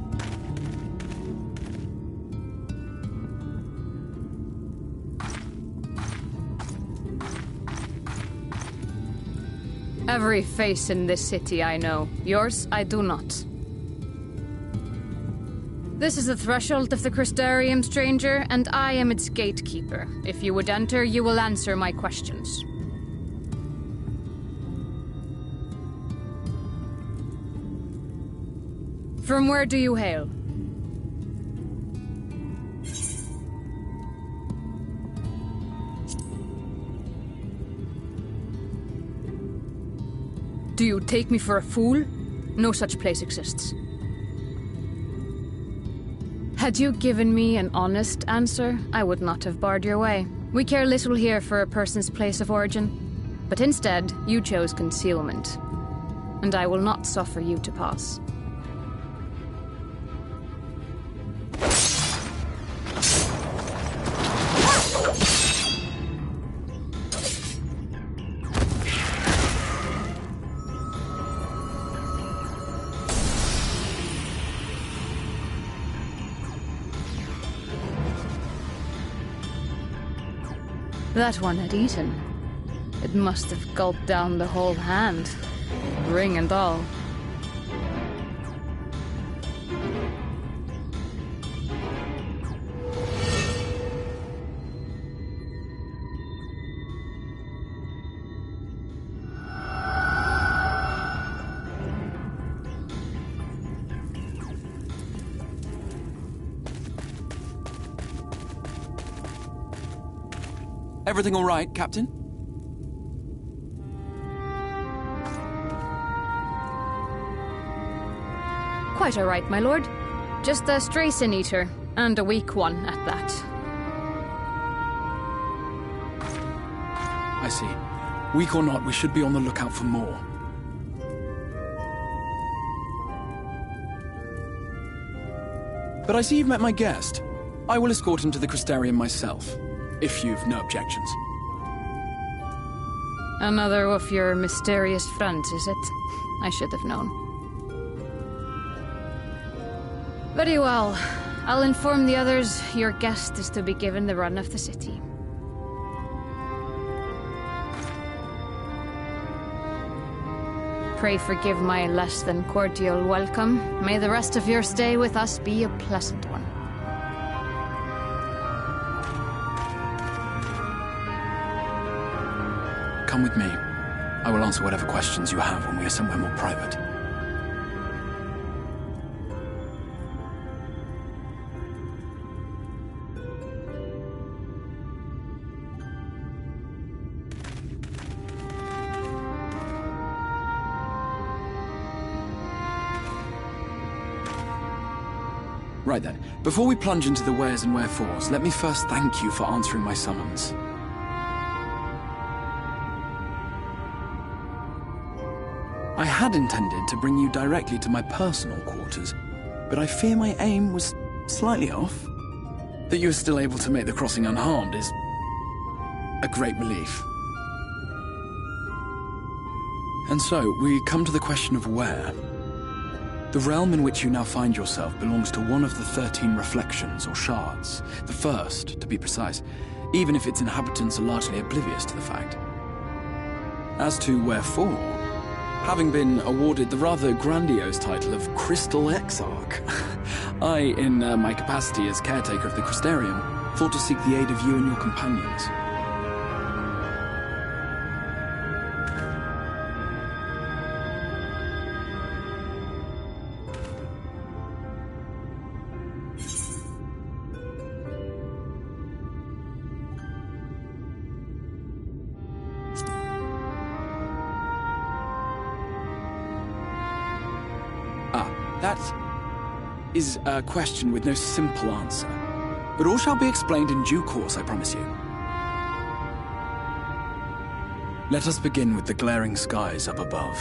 C: Every face in this city I know. Yours, I do not. This is the threshold of the Crystarium, stranger, and I am its gatekeeper. If you would enter, you will answer my questions. From where do you hail? Do you take me for a fool? No such place exists. Had you given me an honest answer, I would not have barred your way. We care little here for a person's place of origin. But instead, you chose concealment. And I will not suffer you to pass. That one had eaten. It must have gulped down the whole hand, ring and all.
F: Everything all right, Captain?
C: Quite all right, my lord. Just a stray sin eater, and a weak one at that.
F: I see. Weak or not, we should be on the lookout for more. But I see you've met my guest. I will escort him to the Crystarium myself, if you've no objections.
C: Another of your mysterious friends, is it? I should have known. Very well. I'll inform the others your guest is to be given the run of the city. Pray forgive my less than cordial welcome. May the rest of your stay with us be a pleasant one.
F: Come with me. I will answer whatever questions you have when we are somewhere more private. Right then, before we plunge into the wheres and wherefores, let me first thank you for answering my summons. I had intended to bring you directly to my personal quarters, but I fear my aim was slightly off. That you are still able to make the crossing unharmed is a great relief. And so, we come to the question of where. The realm in which you now find yourself belongs to one of the 13 reflections, or shards. The first, to be precise, even if its inhabitants are largely oblivious to the fact. As to wherefore, having been awarded the rather grandiose title of Crystal Exarch, I, in my capacity as caretaker of the Crystarium, thought to seek the aid of you and your companions. That is a question with no simple answer. But all shall be explained in due course, I promise you. Let us begin with the glaring skies up above.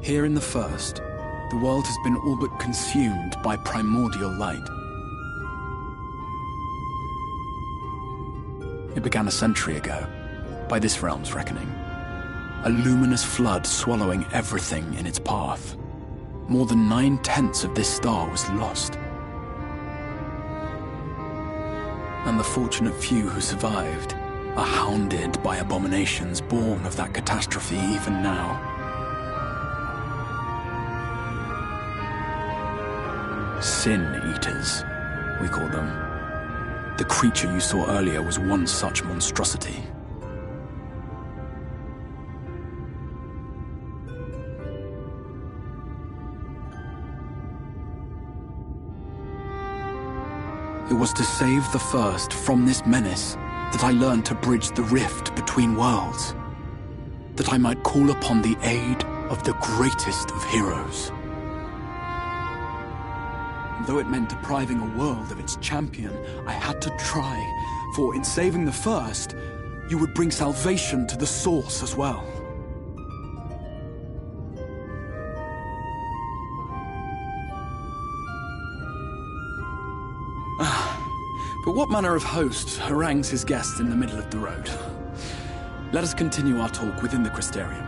F: Here in the first, the world has been all but consumed by primordial light. It began a century ago, by this realm's reckoning, a luminous flood swallowing everything in its path. More than 9/10 of this star was lost. And the fortunate few who survived are hounded by abominations born of that catastrophe even now. Sin Eaters, we call them. The creature you saw earlier was one such monstrosity. It was to save the First from this menace that I learned to bridge the rift between worlds, that I might call upon the aid of the greatest of heroes. Though it meant depriving a world of its champion, I had to try, for in saving the First, you would bring salvation to the Source as well. But what manner of host harangues his guests in the middle of the road? Let us continue our talk within the Crystarium.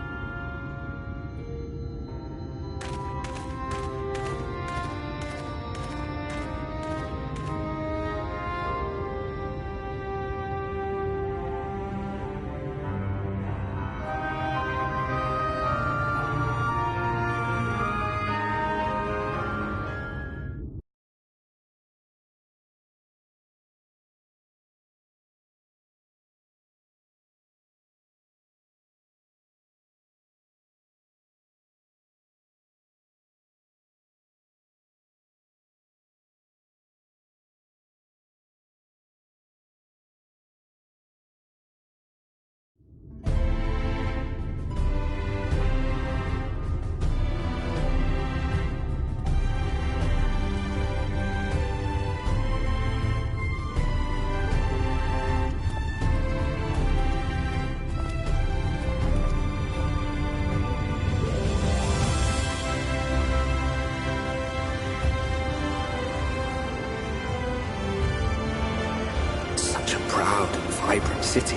K: Vibrant city.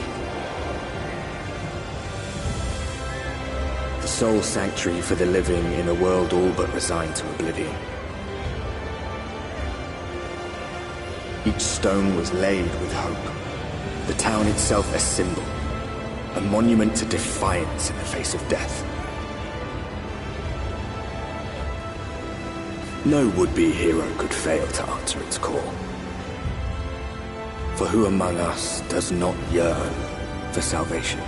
K: The sole sanctuary for the living in a world all but resigned to oblivion. Each stone was laid with hope. The town itself a symbol, a monument to defiance in the face of death. No would-be hero could fail to answer its call. For who among us does not yearn for salvation?